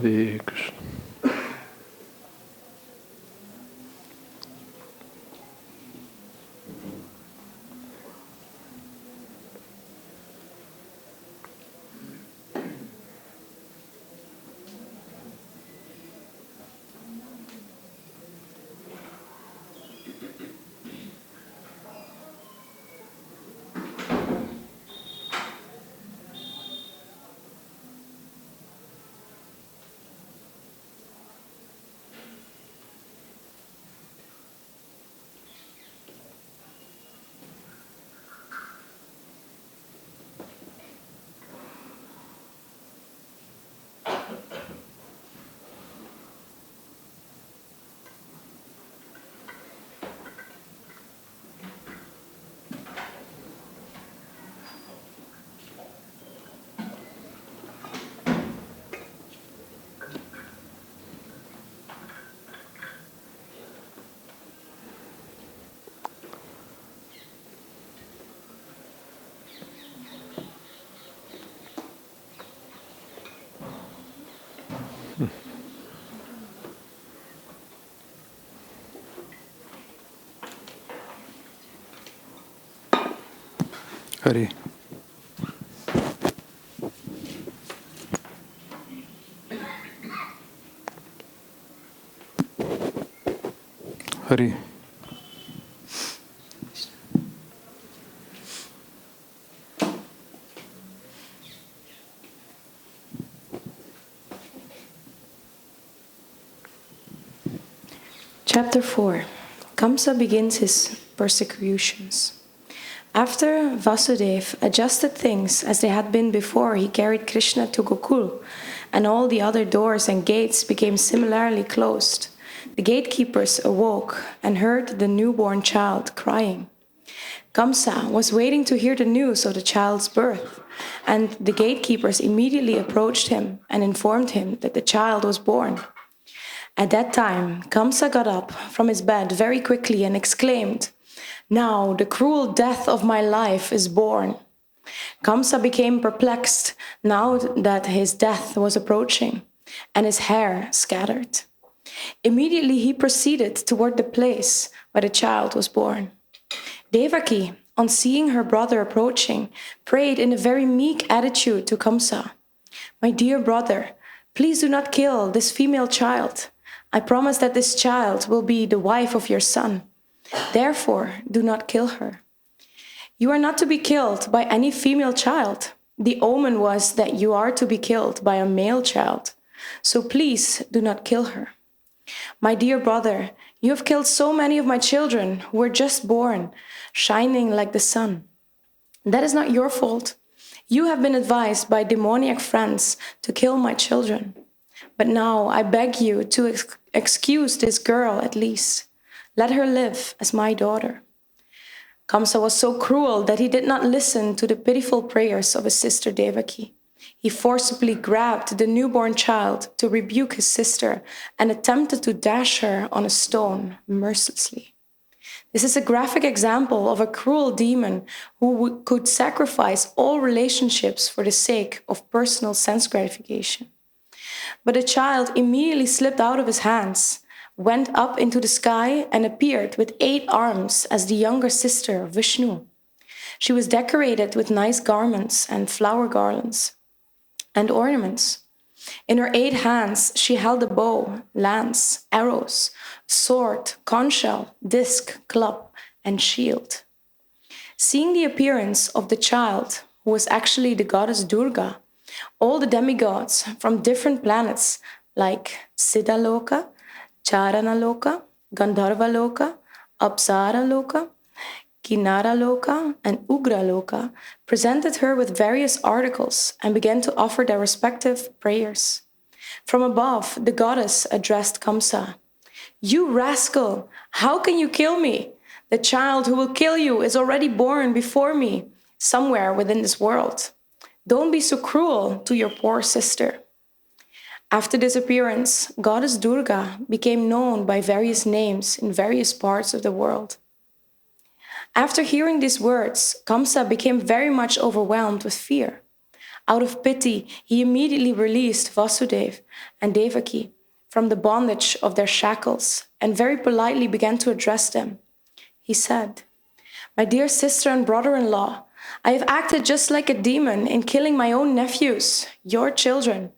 Hare Krishna. Hare. Hare. Chapter 4. Kamsa begins his persecutions. After Vasudeva adjusted things as they had been before, he carried Krishna to Gokul, and all the other doors and gates became similarly closed. The gatekeepers awoke and heard the newborn child crying. Kamsa was waiting to hear the news of the child's birth, and the gatekeepers immediately approached him and informed him that the child was born. At that time, Kamsa got up from his bed very quickly and exclaimed, "Now the cruel death of my life is born." Kamsa became perplexed now that his death was approaching, and his hair scattered. Immediately he proceeded toward the place where the child was born. Devaki, on seeing her brother approaching, prayed in a very meek attitude to Kamsa, "My dear brother, please do not kill this female child. I promise that this child will be the wife of your son. Therefore, do not kill her. You are not to be killed by any female child. The omen was that you are to be killed by a male child. So please do not kill her. My dear brother, you have killed so many of my children who were just born, shining like the sun. That is not your fault. You have been advised by demoniac friends to kill my children. But now I beg you to excuse this girl at least. Let her live as my daughter." Kamsa was so cruel that he did not listen to the pitiful prayers of his sister Devaki. He forcibly grabbed the newborn child to rebuke his sister and attempted to dash her on a stone mercilessly. This is a graphic example of a cruel demon who could sacrifice all relationships for the sake of personal sense gratification. But the child immediately slipped out of his hands, went up into the sky, and appeared with 8 arms as the younger sister of Vishnu. She was decorated with nice garments and flower garlands and ornaments. In her 8 hands, she held a bow, lance, arrows, sword, conch shell, disc, club, and shield. Seeing the appearance of the child, who was actually the goddess Durga, all the demigods from different planets like Siddhaloka, Charanaloka, Gandharvaloka, Apsaraloka, Kinaraloka, and Ugraloka presented her with various articles and began to offer their respective prayers. From above, the goddess addressed Kamsa. "You rascal, how can you kill me? The child who will kill you is already born before me, somewhere within this world. Don't be so cruel to your poor sister." After this appearance, Goddess Durga became known by various names in various parts of the world. After hearing these words, Kamsa became very much overwhelmed with fear. Out of pity, he immediately released Vasudeva and Devaki from the bondage of their shackles and very politely began to address them. He said, "My dear sister and brother-in-law, I have acted just like a demon in killing my own nephews, your children,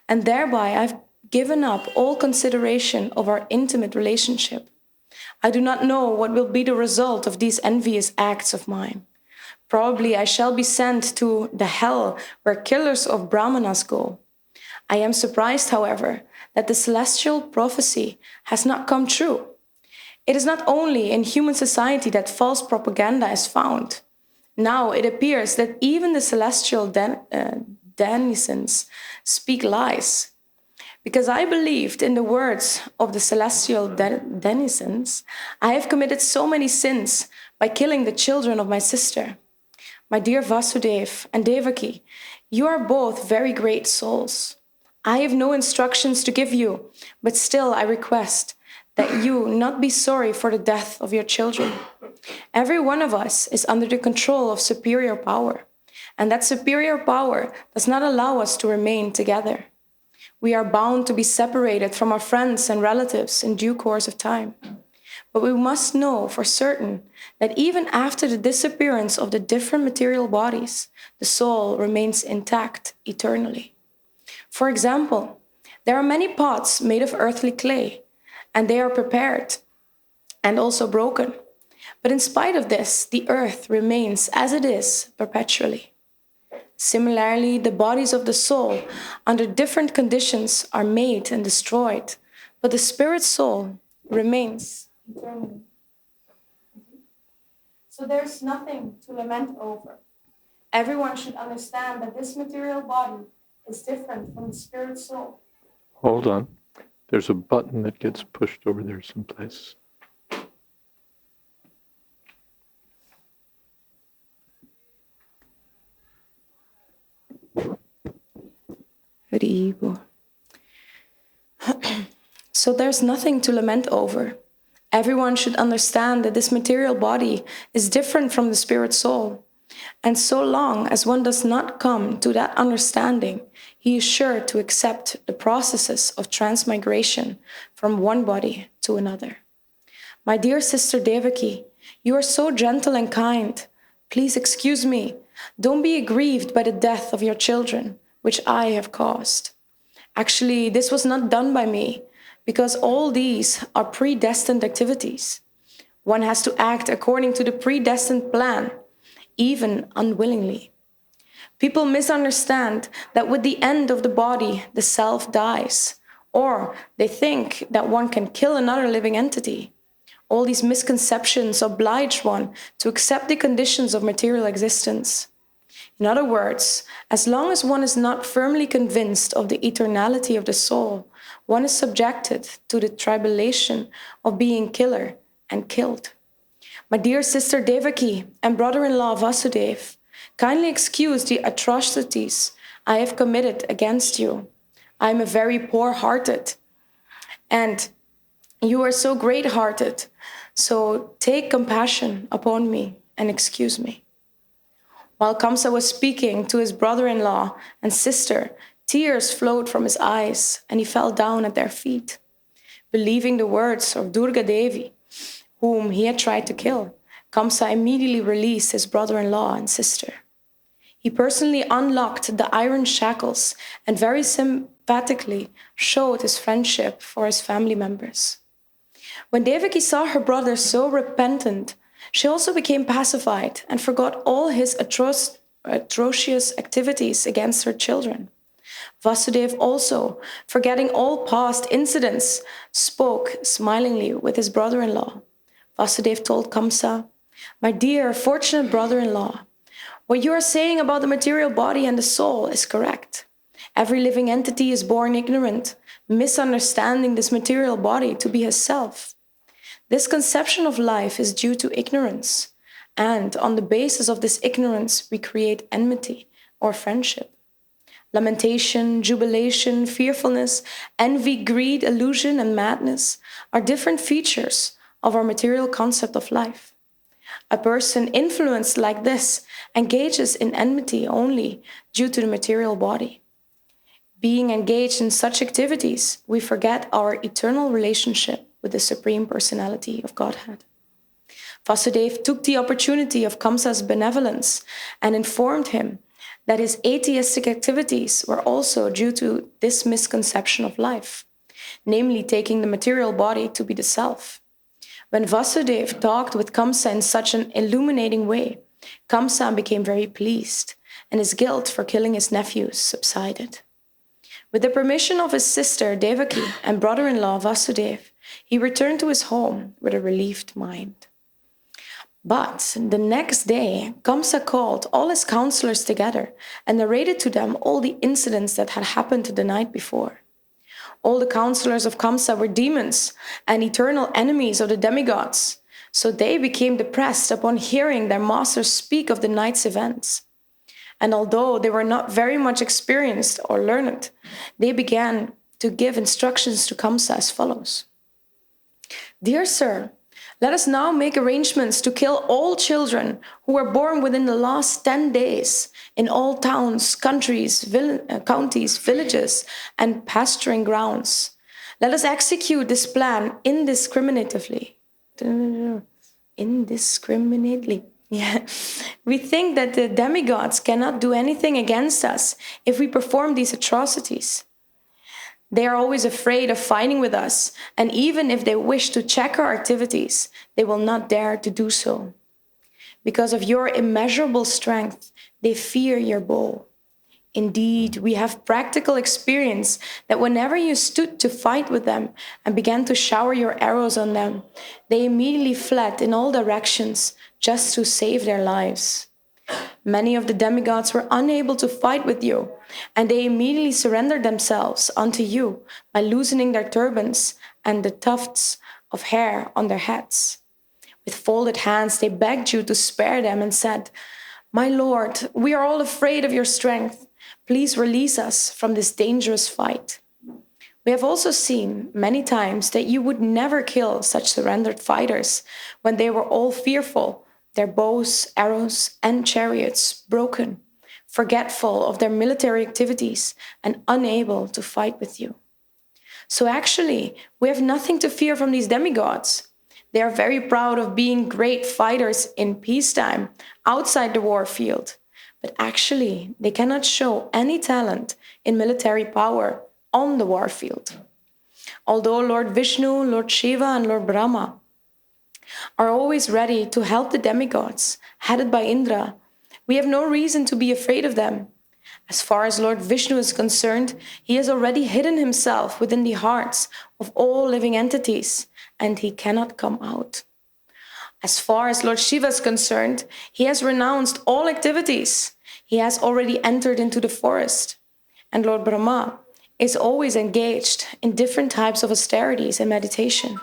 and thereby I've given up all consideration of our intimate relationship. I do not know what will be the result of these envious acts of mine. Probably I shall be sent to the hell where killers of Brahmanas go. I am surprised, however, that the celestial prophecy has not come true. It is not only in human society that false propaganda is found. Now it appears that even the celestial denizens speak lies. Because I believed in the words of the celestial denizens, I have committed so many sins by killing the children of my sister. My dear Vasudeva and Devaki, you are both very great souls. I have no instructions to give you, but still I request that you not be sorry for the death of your children. Every one of us is under the control of superior power, and that superior power does not allow us to remain together. We are bound to be separated from our friends and relatives in due course of time. But we must know for certain that even after the disappearance of the different material bodies, the soul remains intact eternally. For example, there are many pots made of earthly clay, and they are prepared and also broken. But in spite of this, the earth remains as it is perpetually. Similarly, the bodies of the soul, under different conditions, are made and destroyed, but the spirit soul remains eternally. So there's nothing to lament over. Everyone should understand that this material body is different from the spirit soul. Hold on. There's a button that gets pushed over there someplace. So there's nothing to lament over. Everyone should understand that this material body is different from the spirit soul. And so long as one does not come to that understanding, he is sure to accept the processes of transmigration from one body to another. My dear sister Devaki, you are so gentle and kind. Please excuse me. Don't be aggrieved by the death of your children, which I have caused. Actually, this was not done by me, because all these are predestined activities. One has to act according to the predestined plan, even unwillingly. People misunderstand that with the end of the body, the self dies, or they think that one can kill another living entity. All these misconceptions oblige one to accept the conditions of material existence. In other words, as long as one is not firmly convinced of the eternality of the soul, one is subjected to the tribulation of being killer and killed. My dear sister Devaki and brother-in-law Vasudev, kindly excuse the atrocities I have committed against you. I am a very poor-hearted, and you are so great-hearted, so take compassion upon me and excuse me. While Kamsa was speaking to his brother-in-law and sister, tears flowed from his eyes, and he fell down at their feet. Believing the words of Durga Devi, whom he had tried to kill, Kamsa immediately released his brother-in-law and sister. He personally unlocked the iron shackles and very sympathetically showed his friendship for his family members. When Devaki saw her brother so repentant, she also became pacified and forgot all his atrocious activities against her children. Vasudeva also, forgetting all past incidents, spoke smilingly with his brother-in-law. Vasudeva told Kamsa, "My dear, fortunate brother-in-law, what you are saying about the material body and the soul is correct. Every living entity is born ignorant, misunderstanding this material body to be his self. This conception of life is due to ignorance, and on the basis of this ignorance, we create enmity or friendship. Lamentation, jubilation, fearfulness, envy, greed, illusion, and madness are different features of our material concept of life. A person influenced like this engages in enmity only due to the material body. Being engaged in such activities, we forget our eternal relationship with the Supreme Personality of Godhead. Vasudeva took the opportunity of Kamsa's benevolence and informed him that his atheistic activities were also due to this misconception of life, namely taking the material body to be the self. When Vasudeva talked with Kamsa in such an illuminating way, Kamsa became very pleased, and his guilt for killing his nephews subsided. With the permission of his sister Devaki and brother-in-law Vasudeva, he returned to his home with a relieved mind. But the next day, Kamsa called all his counselors together and narrated to them all the incidents that had happened the night before. All the counselors of Kamsa were demons and eternal enemies of the demigods, so they became depressed upon hearing their masters speak of the night's events. And although they were not very much experienced or learned, they began to give instructions to Kamsa as follows. Dear sir, let us now make arrangements to kill all children who were born within the last 10 days in all towns, countries, counties, villages, and pasturing grounds. Let us execute this plan indiscriminately. Indiscriminately. Yeah. We think that the demigods cannot do anything against us if we perform these atrocities. They are always afraid of fighting with us, and even if they wish to check our activities, they will not dare to do so. Because of your immeasurable strength, they fear your bow. Indeed, we have practical experience that whenever you stood to fight with them and began to shower your arrows on them, they immediately fled in all directions just to save their lives. Many of the demigods were unable to fight with you, and they immediately surrendered themselves unto you by loosening their turbans and the tufts of hair on their heads. With folded hands, they begged you to spare them and said, My Lord, we are all afraid of your strength. Please release us from this dangerous fight. We have also seen many times that you would never kill such surrendered fighters when they were all fearful, their bows, arrows, and chariots broken, forgetful of their military activities, and unable to fight with you. So actually, we have nothing to fear from these demigods. They are very proud of being great fighters in peacetime, outside the war field. But actually, they cannot show any talent in military power on the war field. Although Lord Vishnu, Lord Shiva, and Lord Brahma are always ready to help the demigods, headed by Indra, we have no reason to be afraid of them. As far as Lord Vishnu is concerned, he has already hidden himself within the hearts of all living entities, and he cannot come out. As far as Lord Shiva is concerned, he has renounced all activities. He has already entered into the forest. And Lord Brahma is always engaged in different types of austerities and meditation.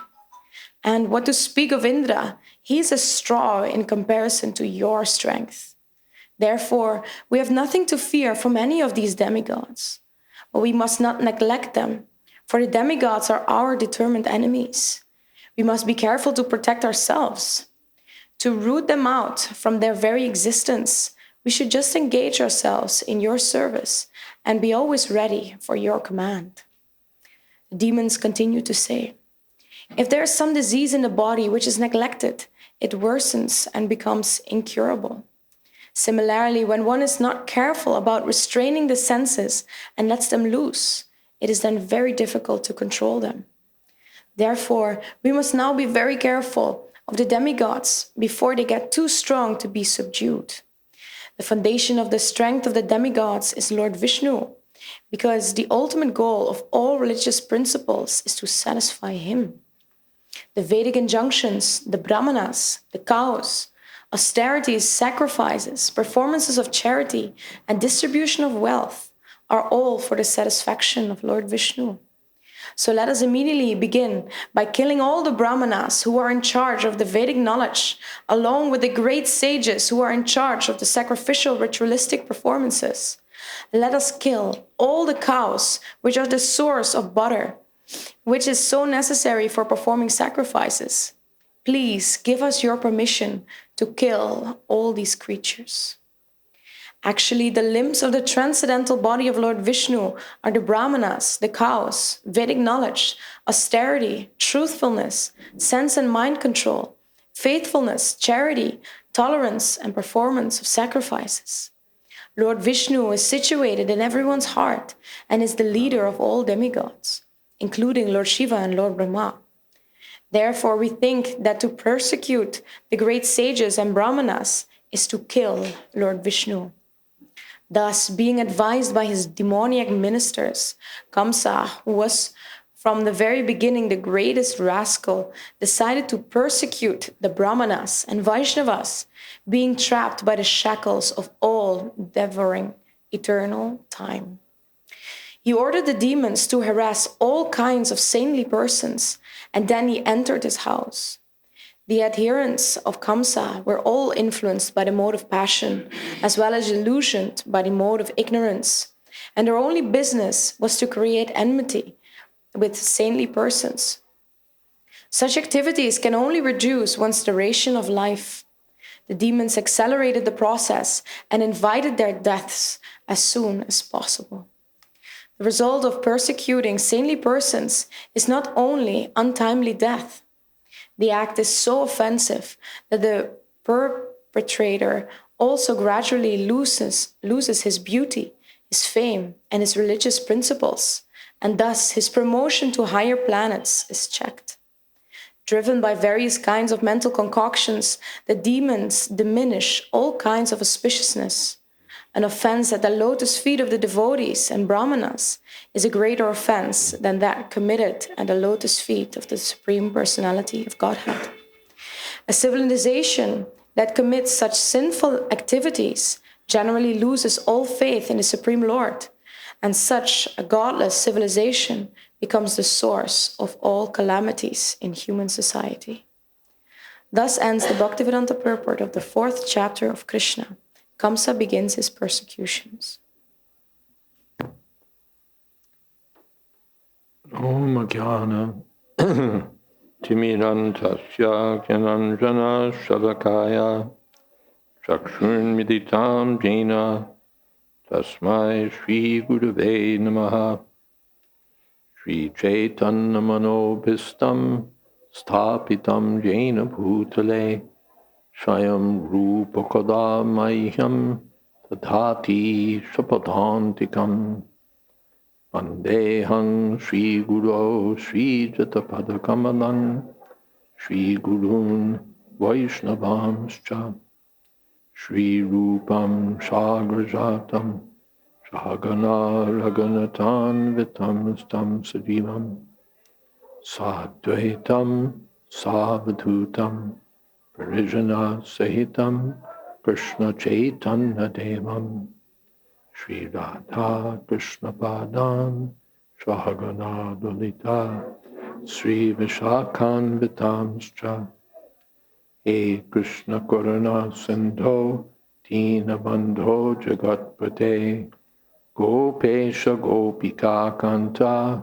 And what to speak of Indra, he is a straw in comparison to your strength. Therefore, we have nothing to fear from any of these demigods. But we must not neglect them, for the demigods are our determined enemies. We must be careful to protect ourselves. To root them out from their very existence, we should just engage ourselves in your service and be always ready for your command. The demons continue to say, if there is some disease in the body which is neglected, it worsens and becomes incurable. Similarly, when one is not careful about restraining the senses and lets them loose, it is then very difficult to control them. Therefore, we must now be very careful of the demigods before they get too strong to be subdued. The foundation of the strength of the demigods is Lord Vishnu, because the ultimate goal of all religious principles is to satisfy him. The Vedic injunctions, the brahmanas, the cows, austerities, sacrifices, performances of charity, and distribution of wealth are all for the satisfaction of Lord Vishnu. So let us immediately begin by killing all the brahmanas who are in charge of the Vedic knowledge, along with the great sages who are in charge of the sacrificial ritualistic performances. Let us kill all the cows, which are the source of butter, which is so necessary for performing sacrifices. Please give us your permission to kill all these creatures. Actually, the limbs of the transcendental body of Lord Vishnu are the Brahmanas, the cows, Vedic knowledge, austerity, truthfulness, sense and mind control, faithfulness, charity, tolerance, and performance of sacrifices. Lord Vishnu is situated in everyone's heart and is the leader of all demigods, including Lord Shiva and Lord Brahma. Therefore, we think that to persecute the great sages and Brahmanas is to kill Lord Vishnu. Thus, being advised by his demoniac ministers, Kamsa, who was from the very beginning the greatest rascal, decided to persecute the Brahmanas and Vaishnavas, being trapped by the shackles of all devouring eternal time. He ordered the demons to harass all kinds of saintly persons, and then he entered his house. The adherents of Kamsa were all influenced by the mode of passion, as well as illusioned by the mode of ignorance, and their only business was to create enmity with saintly persons. Such activities can only reduce one's duration of life. The demons accelerated the process and invited their deaths as soon as possible. The result of persecuting saintly persons is not only untimely death. The act is so offensive that the perpetrator also gradually loses his beauty, his fame, and his religious principles, and thus his promotion to higher planets is checked. Driven by various kinds of mental concoctions, the demons diminish all kinds of auspiciousness. An offense at the lotus feet of the devotees and brahmanas is a greater offense than that committed at the lotus feet of the Supreme Personality of Godhead. A civilization that commits such sinful activities generally loses all faith in the Supreme Lord, and such a godless civilization becomes the source of all calamities in human society. Thus ends the Bhaktivedanta purport of the 4th chapter of Krishna. Kamsa begins his persecutions. Om Jnana Timirantasya Jnananjana Shalakaya Chakshurmilitam Jena Tasmai Shri Gurave Namaha Shri Chaitanya Manobhistam Sthapitam Jena Bhutale Swayam Rupakada Mahyam Tadhati Shapadantikam Vandehang Sri Guru Sri Jatapadakamalan Sri Gurun Vaishnavamscha Sri Rupam Sagrajatam Sahagana Raganatan Vitam Stam Sajivam Sadvaitam Savadhutam Parijana Sahitam Krishna Chaitanya Devam Shri Radha Krishna Padan Sahagana Dalita Sri Vishakhan Vitamscha He Krishna Karuna Sindho Dina Bandho Jagatpate Gopesha Gopika Kanta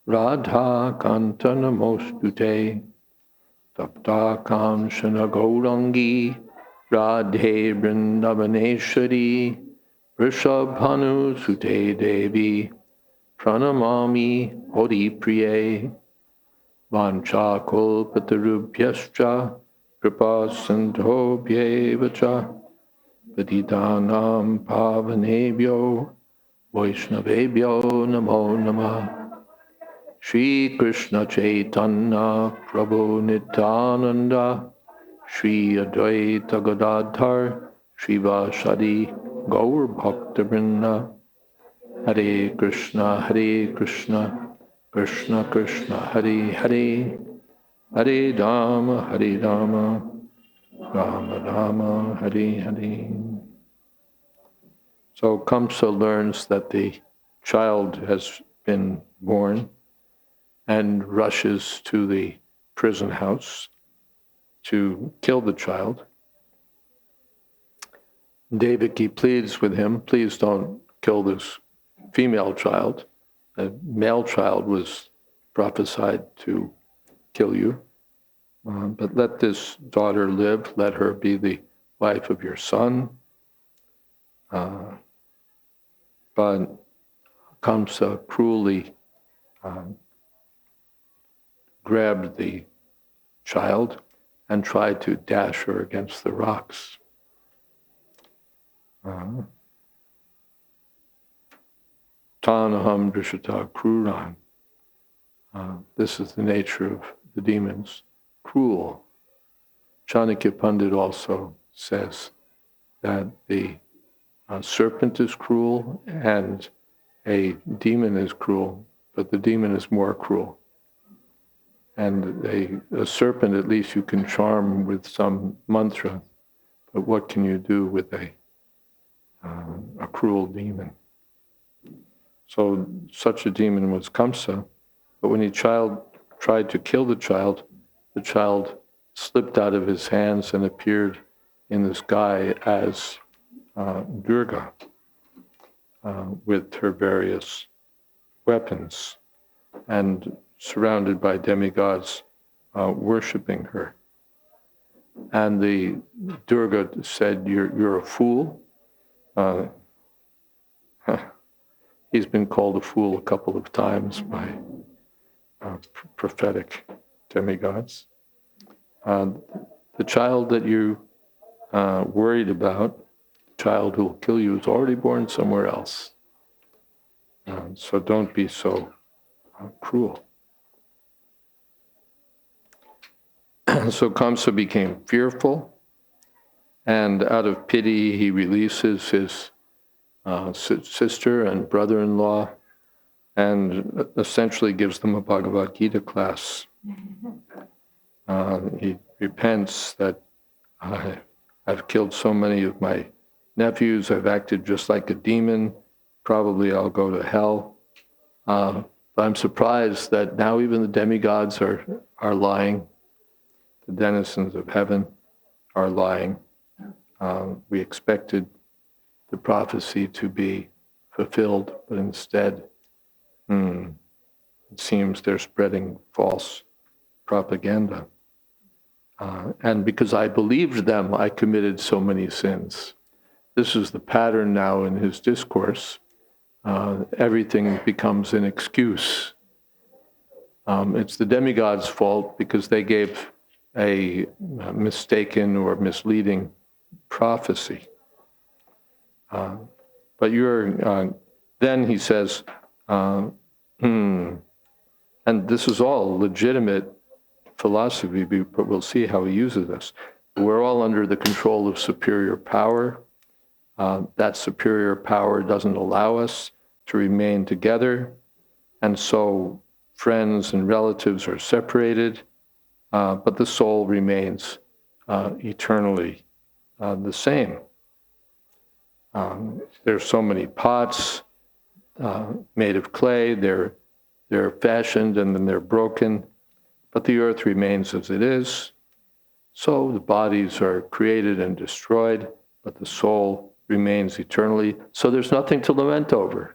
Radha Kanta Namostute Tapta Kamshana Gaurangi Radhe Vrindavaneshwari Vrishabhanu Sute Devi Pranamami Hori Priye Vancha Kolpatarubhyascha Kripa Sindhobhyevacha Patitanam Pavanebhyo Vaishnavebhyo Namo Namah Shri Krishna Chaitanya Prabhu Nityananda Shri Advaita Gadadhar Shri Vasadi Gaur Bhaktivinoda Hare Krishna Krishna Krishna Hare Hare Hare Rama Rama Rama Hare Hare. So Kamsa learns that the child has been born and rushes to the prison house to kill the child. Devaki pleads with him, please don't kill this female child. The male child was prophesied to kill you. But let this daughter live, let her be the wife of your son. But Kamsa cruelly grabbed the child and tried to dash her against the rocks. Tanaham Drishata Kruran. This is the nature of the demons, cruel. Chanakya Pandit also says that the serpent is cruel and a demon is cruel, but the demon is more cruel. And a serpent, at least you can charm with some mantra, but what can you do with a cruel demon? So such a demon was Kamsa, but when the child tried to kill the child slipped out of his hands and appeared in the sky as Durga with her various weapons and surrounded by demigods worshipping her. And the Durga said, "You're a fool." He's been called a fool a couple of times by prophetic demigods. The child that you worried about, the child who will kill you, is already born somewhere else. So don't be so cruel. So Kamsa became fearful, and out of pity he releases his sister and brother-in-law and essentially gives them a Bhagavad-Gita class. He repents that I've killed so many of my nephews, I've acted just like a demon, probably I'll go to hell. But I'm surprised that now even the demigods are lying. The denizens of heaven are lying. We expected the prophecy to be fulfilled, but instead, it seems they're spreading false propaganda. And because I believed them, I committed so many sins. This is the pattern now in his discourse. Everything becomes an excuse. It's the demigods' fault because they gave a mistaken or misleading prophecy. But then he says, and this is all legitimate philosophy, but we'll see how he uses this. We're all under the control of superior power. That superior power doesn't allow us to remain together, and so friends and relatives are separated, but the soul remains eternally the same. There's so many pots made of clay, they're fashioned and then they're broken, but the earth remains as it is. So the bodies are created and destroyed, but the soul remains eternally. So there's nothing to lament over.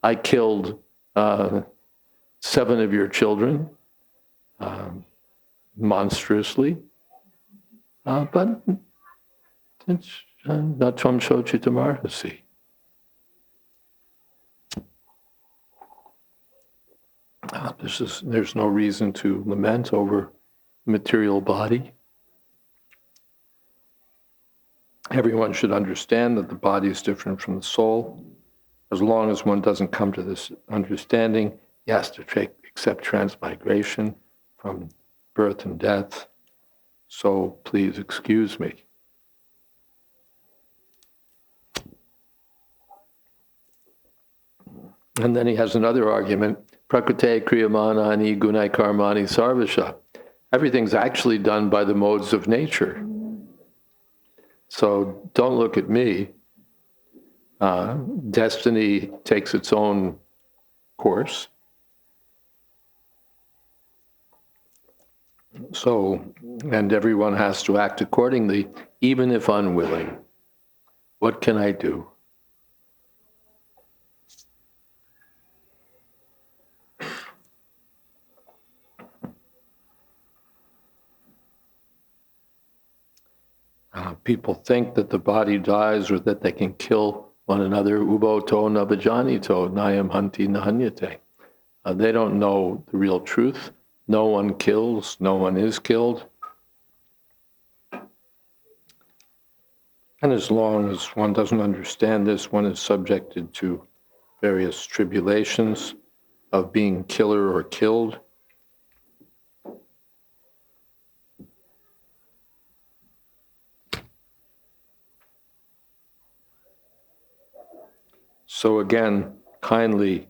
I killed 7 of your children monstrously, but it's Natvam Shochitamarhasi. There's no reason to lament over material body. Everyone should understand that the body is different from the soul. As long as one doesn't come to this understanding, he has to accept transmigration from birth and death. So please excuse me. And then he has another argument, prakrite kriyamanani gunai karmani sarvasha. Everything's actually done by the modes of nature. So don't look at me. Destiny takes its own course. So, and everyone has to act accordingly, even if unwilling. What can I do? people think that the body dies or that they can kill one another. Ubo to nabajanito, nayam hanti nahanyate. They don't know the real truth. No one kills, no one is killed. And as long as one doesn't understand this, one is subjected to various tribulations of being killer or killed. So again, kindly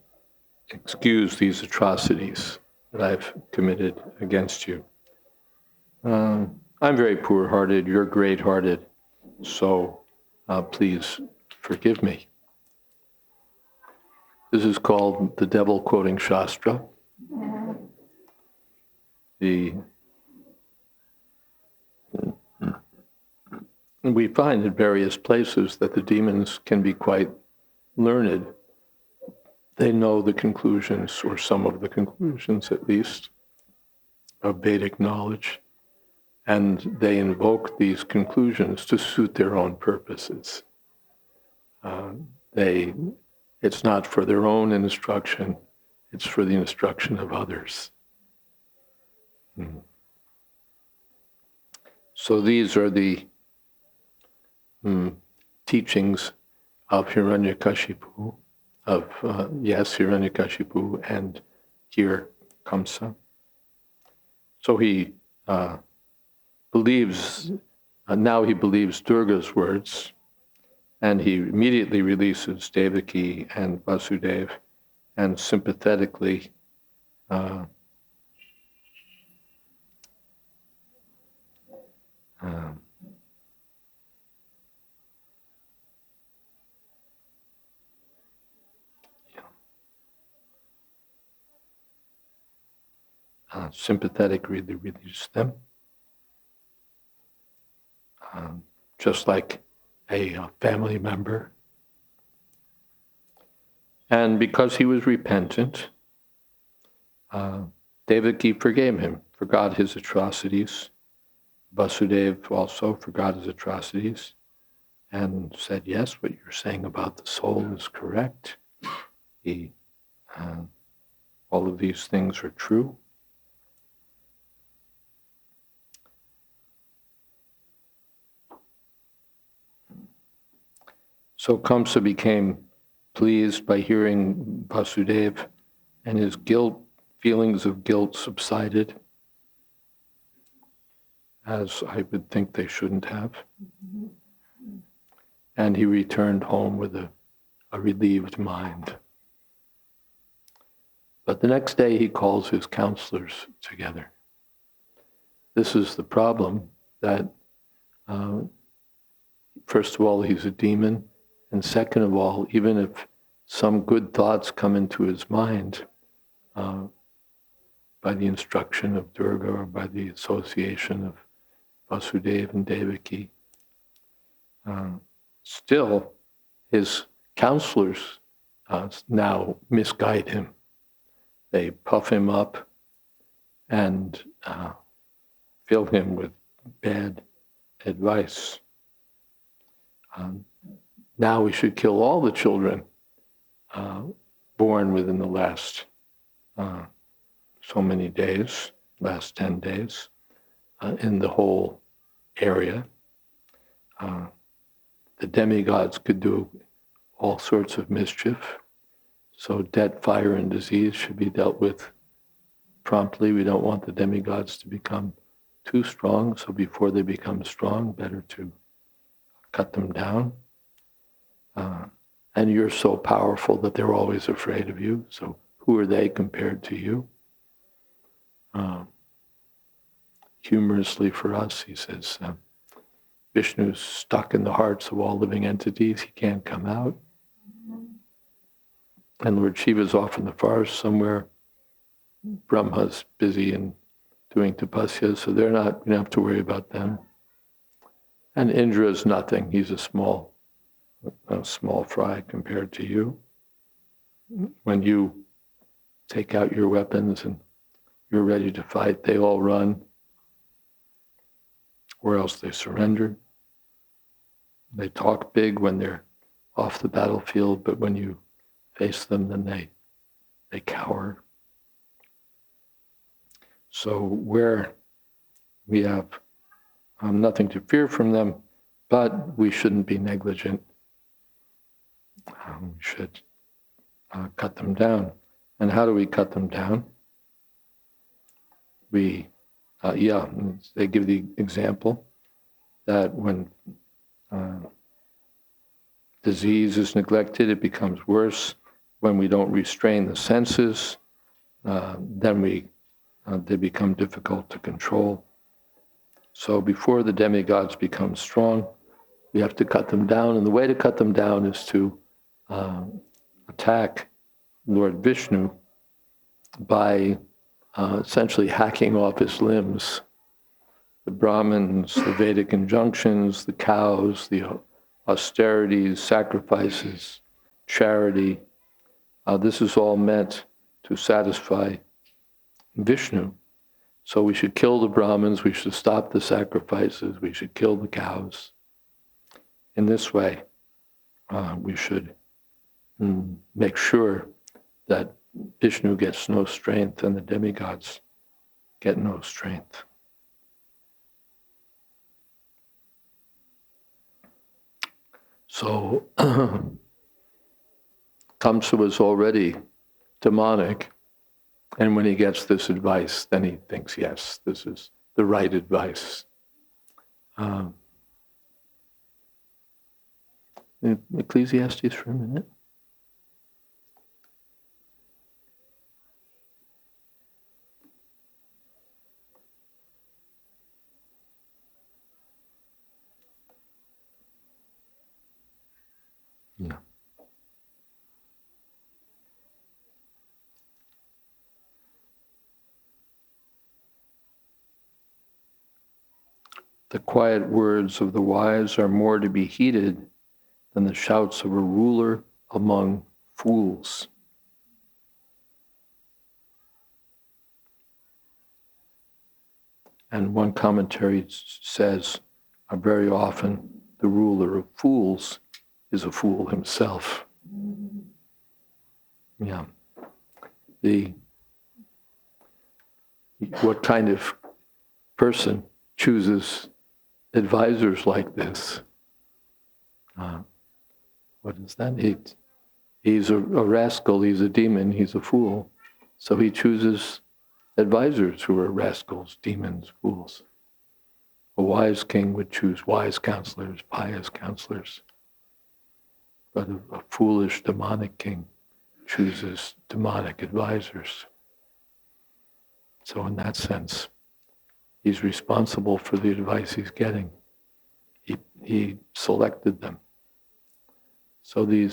excuse these atrocities that I've committed against you. I'm very poor-hearted, you're great-hearted, so please forgive me. This is called the devil quoting Shastra. We find in various places that the demons can be quite learned. They know the conclusions, or some of the conclusions at least, of Vedic knowledge, and they invoke these conclusions to suit their own purposes. It's not for their own instruction, it's for the instruction of others. So these are the teachings of Hiranyakashipu, Hiranyakashipu, and here Kamsa. So he believes, now he believes Durga's words, and he immediately releases Devaki and Vasudeva, and sympathetically sympathetically release them, just like a family member. And because he was repentant, Devaki forgave him, forgot his atrocities. Vasudeva also forgot his atrocities and said, yes, what you're saying about the soul is correct. All of these things are true. So Kamsa became pleased by hearing Vasudeva, and his feelings of guilt subsided, as I would think they shouldn't have. And he returned home with a relieved mind. But the next day he calls his counselors together. This is the problem, that first of all, he's a demon, and second of all, even if some good thoughts come into his mind by the instruction of Durga or by the association of Vasudeva and Devaki, still his counselors now misguide him. They puff him up and fill him with bad advice. Now we should kill all the children born within the last so many days, last 10 days, in the whole area. The demigods could do all sorts of mischief. So death, fire, and disease should be dealt with promptly. We don't want the demigods to become too strong, so before they become strong, better to cut them down. And you're so powerful that they're always afraid of you, so who are they compared to you? Humorously for us, he says, Vishnu's stuck in the hearts of all living entities. He can't come out. And Lord Shiva's off in the forest somewhere. Brahma's busy and doing tapasya, so we don't have to worry about them. And Indra is nothing. He's a small fry compared to you. When you take out your weapons and you're ready to fight, they all run, or else they surrender. They talk big when they're off the battlefield, but when you face them, then they cower. So where we have nothing to fear from them, but we shouldn't be negligent. We should cut them down. And how do we cut them down? They give the example that when disease is neglected, it becomes worse. When we don't restrain the senses, then they become difficult to control. So before the demigods become strong, we have to cut them down. And the way to cut them down is to attack Lord Vishnu by essentially hacking off his limbs. The Brahmins, the Vedic injunctions, the cows, the austerities, sacrifices, charity, this is all meant to satisfy Vishnu. So we should kill the Brahmins, we should stop the sacrifices, we should kill the cows. In this way, we should make sure that Vishnu gets no strength and the demigods get no strength. So Kamsa was already demonic, and when he gets this advice, then he thinks, yes, this is the right advice. Ecclesiastes for a minute. Yeah. The quiet words of the wise are more to be heeded than the shouts of a ruler among fools. And one commentary says, very often the ruler of fools is a fool himself. Yeah. What kind of person chooses advisors like this? What is that? He's a rascal, he's a demon, he's a fool. So he chooses advisors who are rascals, demons, fools. A wise king would choose wise counselors, pious counselors. But a foolish, demonic king chooses demonic advisors. So in that sense, he's responsible for the advice he's getting. He selected them. So the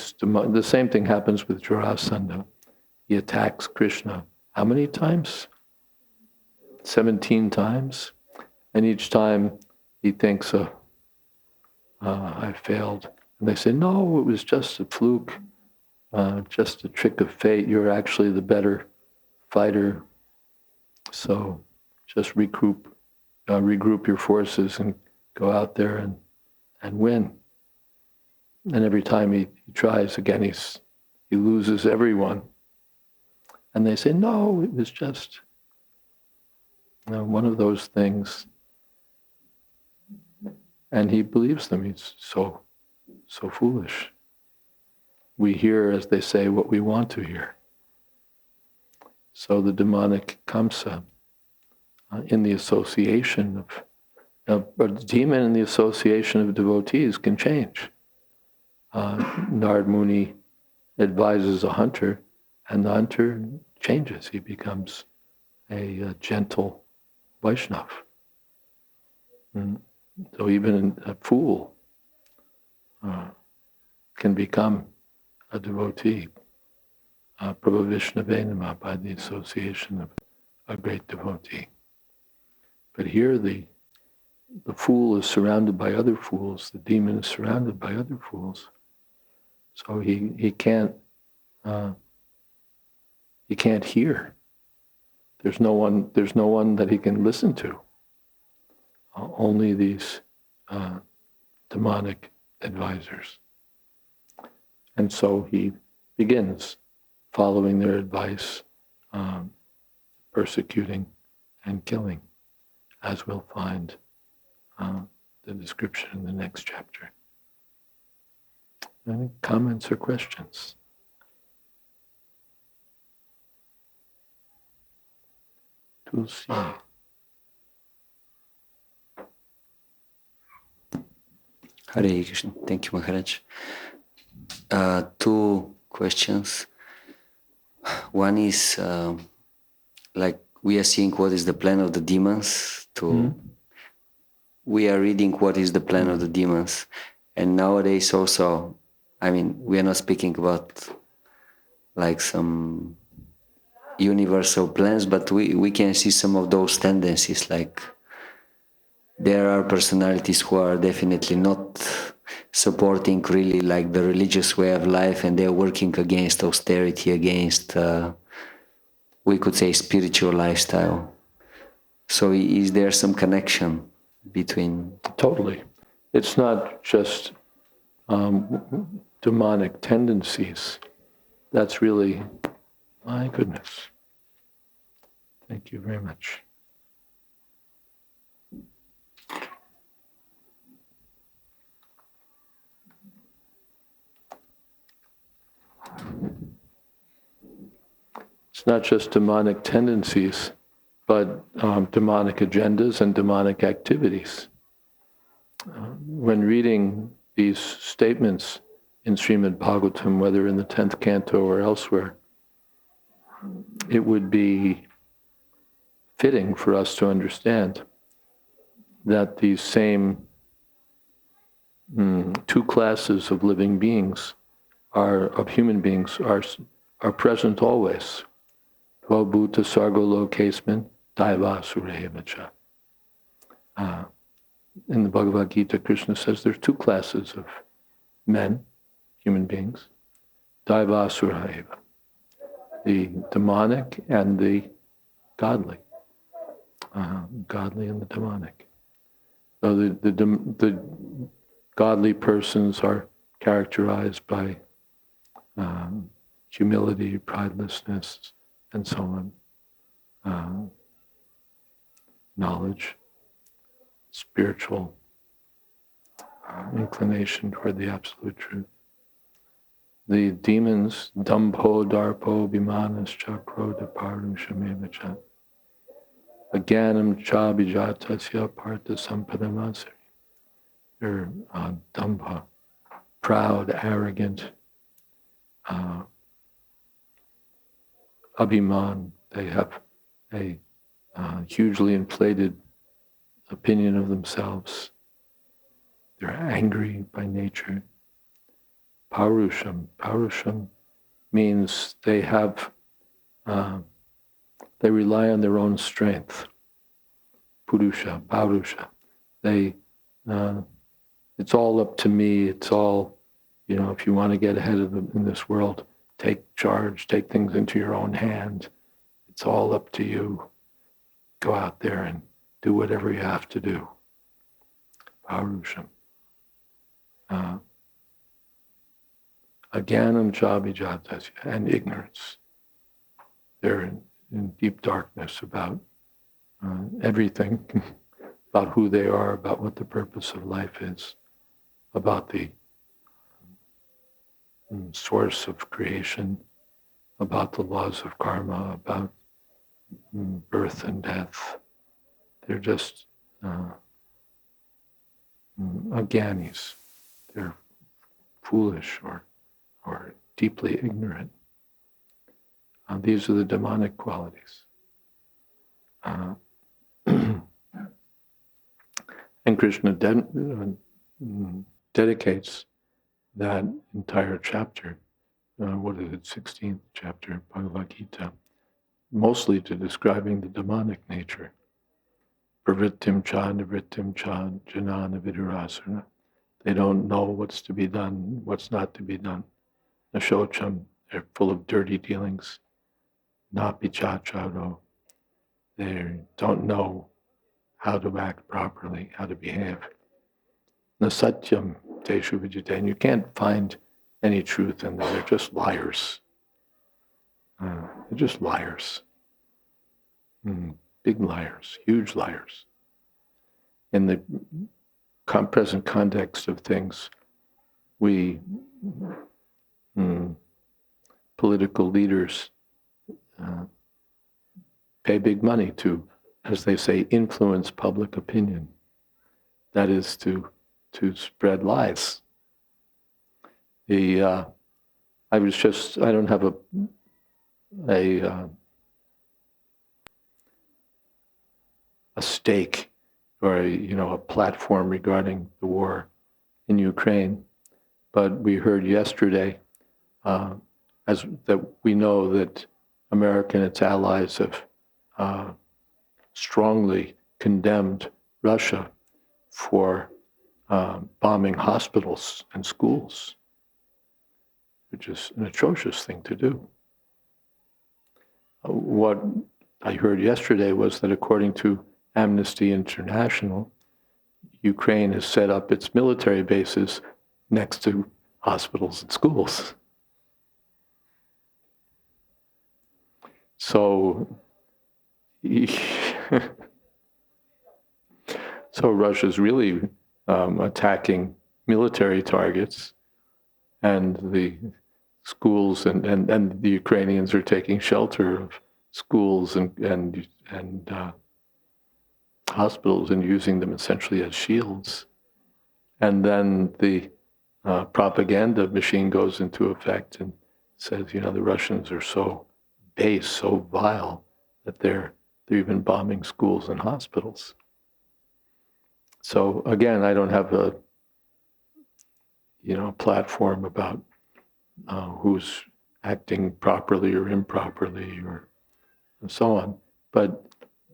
same thing happens with Jarasandha. He attacks Krishna. How many times? 17 times. And each time he thinks, I failed. And they say, no, it was just a fluke, just a trick of fate. You're actually the better fighter. So just regroup your forces and go out there and win. And every time he tries again, he loses everyone. And they say, no, it was just one of those things. And he believes them. He's so foolish. We hear, as they say, what we want to hear. So the demonic Kamsa, in the association or the demon in the association of devotees can change. Narad Muni advises a hunter, and the hunter changes. He becomes a gentle Vaishnav. So even a fool can become a devotee, Prabhu Vishnavenama, by the association of a great devotee. But here the fool is surrounded by other fools, the demon is surrounded by other fools. So he can't hear. There's no one that he can listen to. Only these demonic advisors. And so he begins following their advice, persecuting and killing, as we'll find the description in the next chapter. Any comments or questions? Tulsi. Hare Krishna. Thank you, Maharaj. Two questions. One is like we are seeing what is the plan of the demons we are reading what is the plan of the demons, and nowadays also, I mean, we are not speaking about like some universal plans, but we can see some of those tendencies. Like there are personalities who are definitely not supporting really like the religious way of life, and they're working against austerity, against we could say spiritual lifestyle. So is there some connection between? Totally. It's not just demonic tendencies. That's really, my goodness. Thank you very much. It's not just demonic tendencies, but demonic agendas and demonic activities. When reading these statements in Srimad Bhagavatam, whether in the 10th canto or elsewhere, it would be fitting for us to understand that these same two classes of living beings of human beings are present always. Bhuta sargo lokesmin daiva surevacha. In the Bhagavad-Gita, Krishna says there's two classes of men, human beings, daiva suraheva, the demonic and the godly, godly and the demonic. So the godly persons are characterized by humility, pridelessness, and so on, knowledge, spiritual inclination toward the absolute truth. The demons, dambho, darpo, bimanas, chakro, daparu, shamevacha, aganam, cha, bijatasya, partha, sampadamasari. They're dambha, proud, arrogant, abhiman. They have a hugely inflated opinion of themselves. They're angry by nature. Parusham. Parusham means they have, they rely on their own strength. Purusha, Parusha. They, it's all up to me. It's all, if you want to get ahead of them in this world, take charge, take things into your own hand. It's all up to you. Go out there and do whatever you have to do. Parusham. Aganam chabijatasya, and ignorance. They're in deep darkness about everything, about who they are, about what the purpose of life is, about the source of creation, about the laws of karma, about birth and death. They're just aganis. They're foolish or deeply ignorant. These are the demonic qualities. And Krishna dedicates that entire chapter, 16th chapter of Bhagavad-Gita, mostly to describing the demonic nature. Pravrittim cha, nivrittim cha, janana vidurasana. They don't know what's to be done, what's not to be done. Nashocham, they're full of dirty dealings. Napichacharo, they don't know how to act properly, how to behave. Nasatyam, teshu vidyate, and you can't find any truth in them. They're just liars. They're just liars. Big liars, huge liars. In the present context of things, we, political leaders, pay big money to, as they say, influence public opinion. That is to spread lies. I don't have a stake or a platform regarding the war in Ukraine, but we heard yesterday that we know that America and its allies have strongly condemned Russia for bombing hospitals and schools, which is an atrocious thing to do. What I heard yesterday was that according to Amnesty International, Ukraine has set up its military bases next to hospitals and schools. So Russia's really attacking military targets, and the schools and the Ukrainians are taking shelter of schools and hospitals and using them essentially as shields. And then the propaganda machine goes into effect and says, the Russians are so base, so vile, that they're even bombing schools and hospitals. So again, I don't have a platform about who's acting properly or improperly and so on. But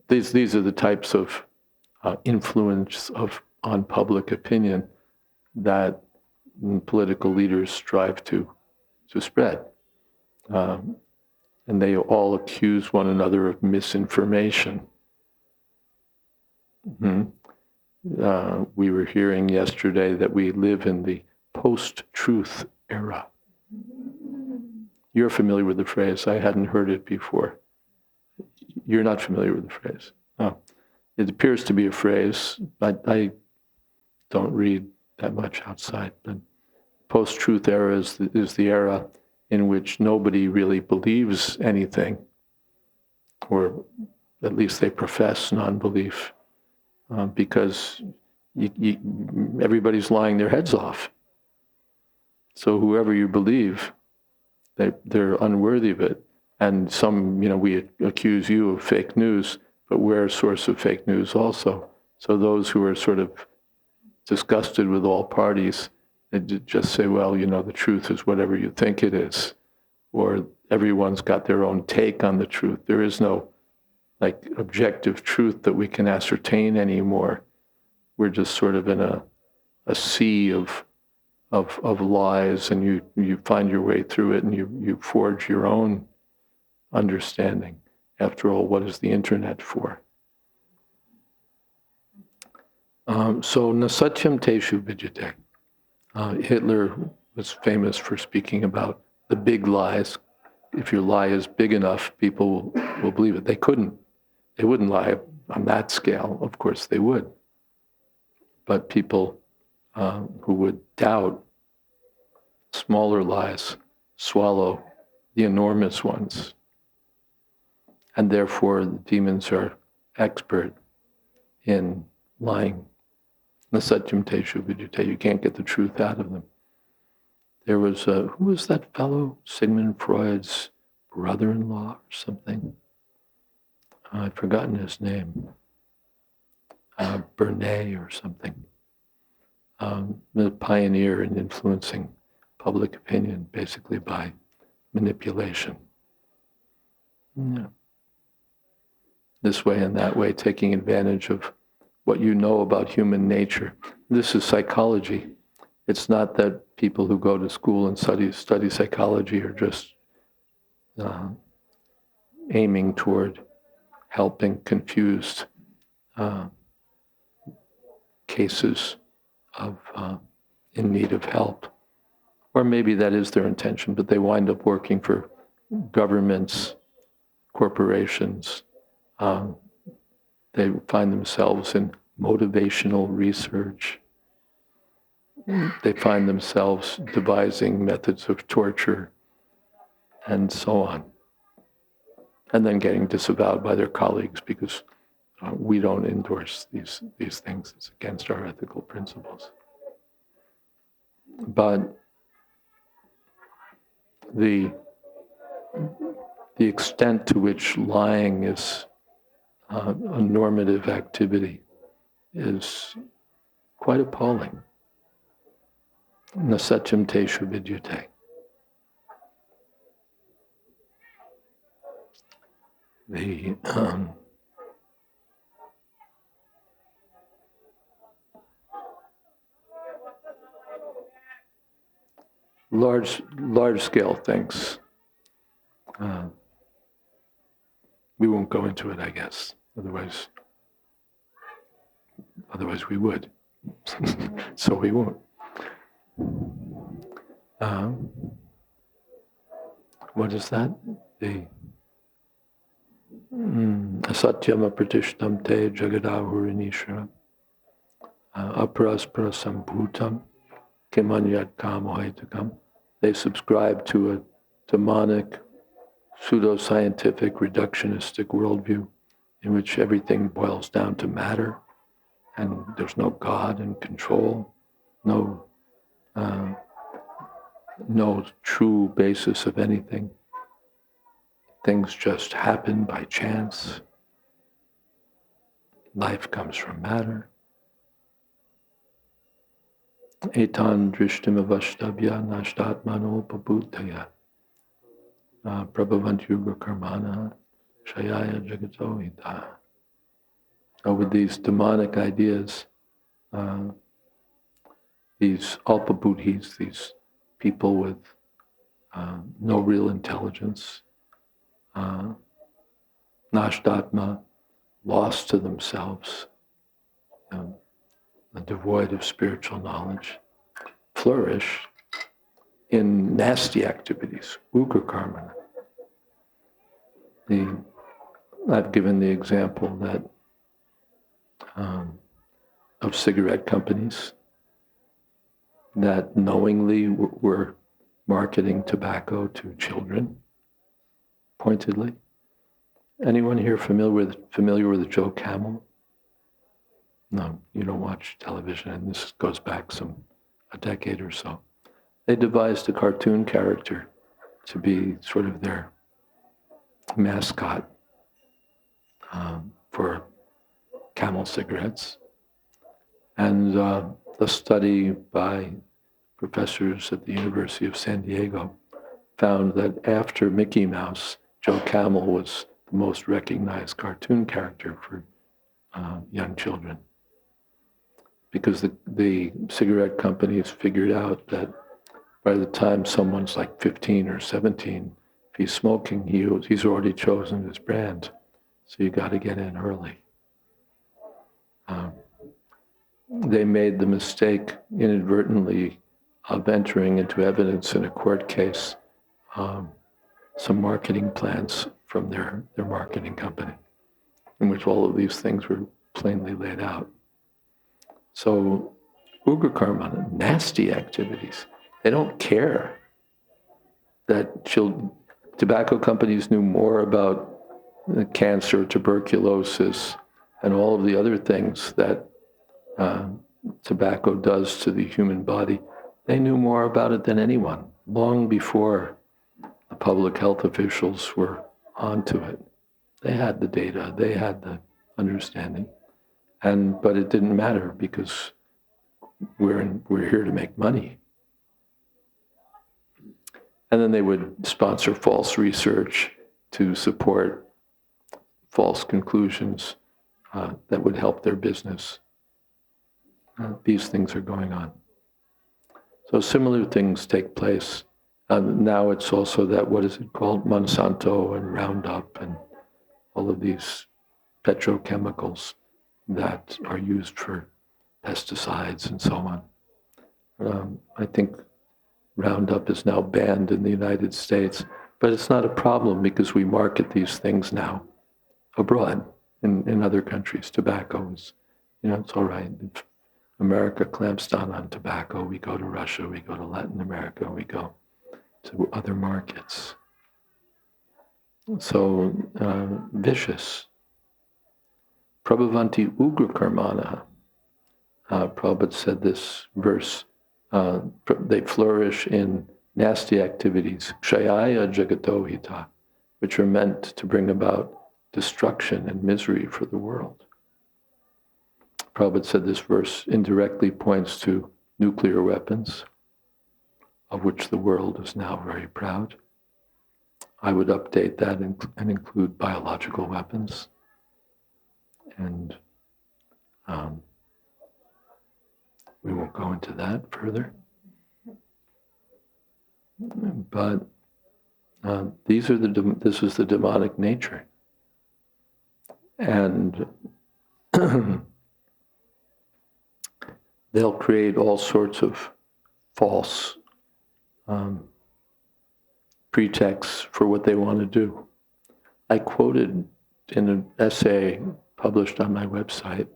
these are the types of influence on public opinion that political leaders strive to spread. And they all accuse one another of misinformation. We were hearing yesterday that we live in the post-truth era. You're familiar with the phrase. I hadn't heard it before. You're not familiar with the phrase. Oh. It appears to be a phrase, but I don't read that much outside. But post-truth era is the era in which nobody really believes anything, or at least they profess non-belief, because everybody's lying their heads off. So whoever you believe, they're unworthy of it. And some, we accuse you of fake news, but we're a source of fake news also. So those who are sort of disgusted with all parties, they just say, well, the truth is whatever you think it is. Or everyone's got their own take on the truth. There is no objective truth that we can ascertain anymore. We're just sort of in a sea of lies, and you find your way through it, and you forge your own understanding. After all, what is the internet for? So nasatyam teshu vidyate. Hitler was famous for speaking about the big lies. If your lie is big enough, people will believe it. They wouldn't lie on that scale. Of course they would. But people who would doubt smaller lies swallow the enormous ones. And therefore the demons are expert in lying. Nasatyam teshu vidyate. You can't get the truth out of them. There was, who was that fellow? Sigmund Freud's brother-in-law or something? I've forgotten his name. Bernet or something. The pioneer in influencing public opinion, basically by manipulation. Yeah. This way and that way, taking advantage of what you know about human nature. This is psychology. It's not that people who go to school and study psychology are just aiming toward helping confused cases of in need of help. Or maybe that is their intention, but they wind up working for governments, corporations. They find themselves in motivational research. They find themselves devising methods of torture and so on. And then getting disavowed by their colleagues because we don't endorse these things. It's against our ethical principles. But the extent to which lying is a normative activity is quite appalling. Nasatyam teshu vidyate. The large scale things. We won't go into it, I guess. Otherwise we would. So we won't. What is that? The asatyam apratishtam te jagadahurinishra aparaspara sambhutam kimanyat kamohetukam. They subscribe to a demonic, pseudo-scientific, reductionistic worldview in which everything boils down to matter and there's no God in control, no true basis of anything. Things just happen by chance. Life comes from matter. Etan drishtim avashtabhya nashtatmano pabhutaya prabhavant yuga karmana shayaya jagato hita. With these demonic ideas, these alpabudhis, these people with no real intelligence, nashtatma, lost to themselves, devoid of spiritual knowledge, flourish in nasty activities, ugra karma. I've given the example that of cigarette companies that knowingly were marketing tobacco to children, pointedly. Anyone here familiar with Joe Camel? No, you don't watch television, and this goes back a decade or so. They devised a cartoon character to be sort of their mascot for Camel cigarettes. And a study by professors at the University of San Diego found that after Mickey Mouse, Joe Camel was the most recognized cartoon character for young children. Because the cigarette companies figured out that by the time someone's like 15 or 17, if he's smoking, he's already chosen his brand. So you got to get in early. They made the mistake inadvertently of entering into evidence in a court case some marketing plans from their marketing company, in which all of these things were plainly laid out. So, ugra karma, nasty activities. They don't care that tobacco companies knew more about cancer, tuberculosis, and all of the other things that tobacco does to the human body. They knew more about it than anyone, long before the public health officials were onto it. They had the data, they had the understanding, but it didn't matter because we're here to make money. And then they would sponsor false research to support false conclusions that would help their business. These things are going on. So similar things take place. Now it's also that, what is it called, Monsanto and Roundup and all of these petrochemicals that are used for pesticides and so on. I think Roundup is now banned in the United States, but it's not a problem because we market these things now abroad in other countries. Tobacco is, it's all right. If America clamps down on tobacco, we go to Russia, we go to Latin America, we go to other markets. So, vicious. Prabhavanti ugra karmana. Prabhupada said this verse, they flourish in nasty activities, kshayaya jagatohita, which are meant to bring about destruction and misery for the world. Prabhupada said this verse indirectly points to nuclear weapons, of which the world is now very proud. I would update that and include biological weapons. And we won't go into that further. But this is the demonic nature. And they'll create all sorts of false pretexts for what they want to do. I quoted in an essay published on my website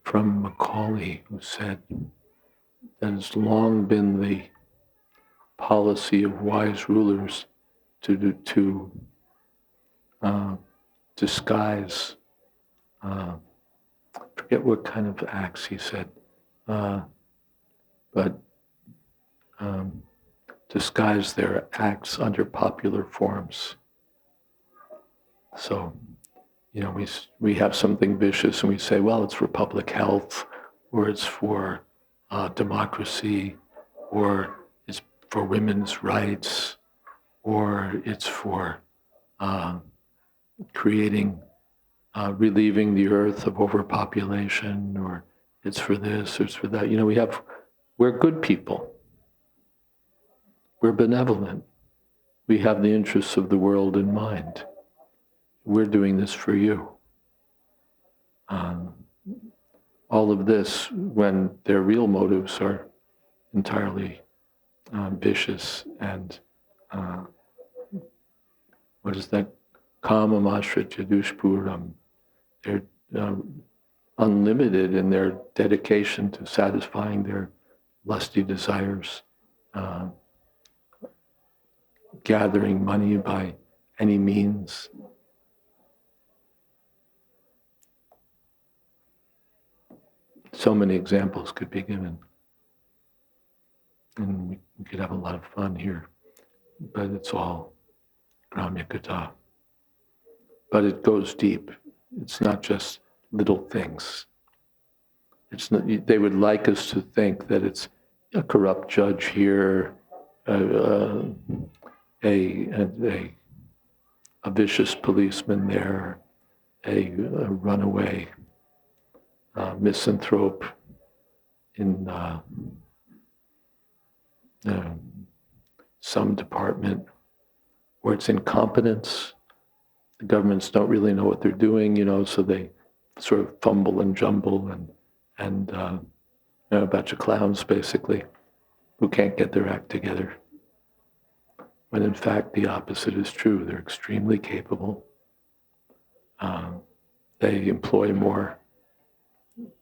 from Macaulay, who said that it's long been the policy of wise rulers to disguise, forget what kind of acts he said, but disguise their acts under popular forms. So, we have something vicious and we say, well, it's for public health, or it's for democracy, or it's for women's rights, or it's for relieving the earth of overpopulation, or it's for this, or it's for that. We're good people. We're benevolent. We have the interests of the world in mind. We're doing this for you. All of this, when their real motives are entirely vicious and what is that? Kamam ashritya dushpuram. They're unlimited in their dedication to satisfying their lusty desires, gathering money by any means. So many examples could be given. And we could have a lot of fun here. But it's all Gramya Katha. But it goes deep. It's not just little things. They would like us to think that it's a corrupt judge here, a vicious policeman there, a runaway misanthrope in some department, or it's incompetence. The governments don't really know what they're doing, so they sort of fumble and jumble and a bunch of clowns, basically, who can't get their act together. When in fact the opposite is true. They're extremely capable. They employ more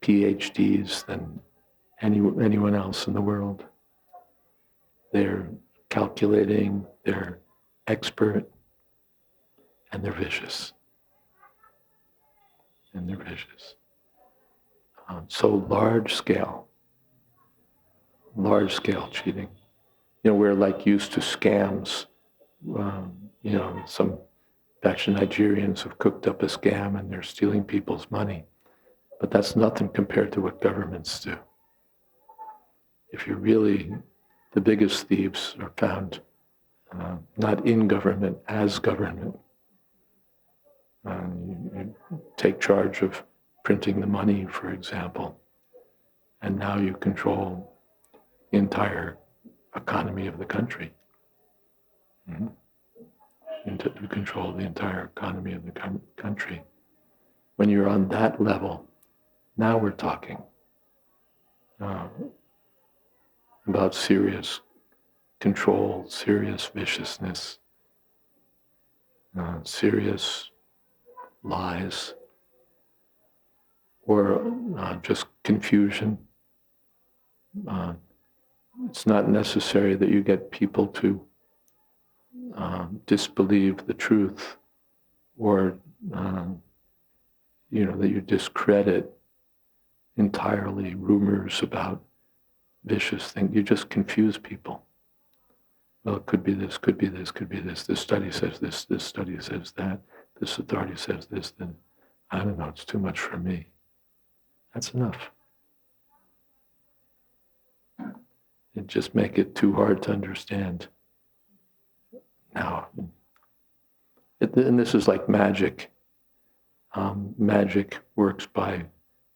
PhDs than anyone else in the world. They're calculating, they're expert, and they're vicious. So large scale cheating. We're like used to scams. Some batch of Nigerians have cooked up a scam and they're stealing people's money. But that's nothing compared to what governments do. If you're really, the biggest thieves are found not in government, as government. You take charge of printing the money, for example, and now you control the entire economy of the country. Mm-hmm. You control the entire economy of the country. When you're on that level, now we're talking. about serious control, serious viciousness, serious lies, or just confusion. It's not necessary that you get people to disbelieve the truth, or that you discredit entirely rumors about vicious things. You just confuse people. Well, it could be this, could be this, could be this. This study says this study says that. This authority says this, then I don't know, it's too much for me. That's enough. And just make it too hard to understand. Now, and this is like magic. Magic works by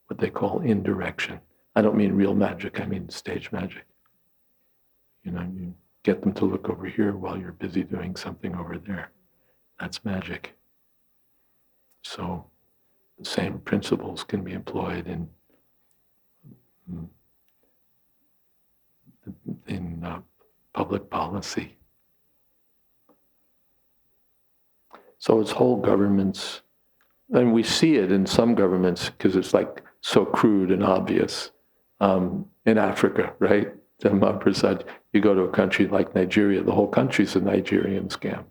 what they call indirection. I don't mean real magic, I mean stage magic. You get them to look over here while you're busy doing something over there. That's magic. So the same principles can be employed in public policy. So it's whole governments, and we see it in some governments because it's like so crude and obvious. In Africa, right? Prasad, you go to a country like Nigeria, the whole country's a Nigerian scam.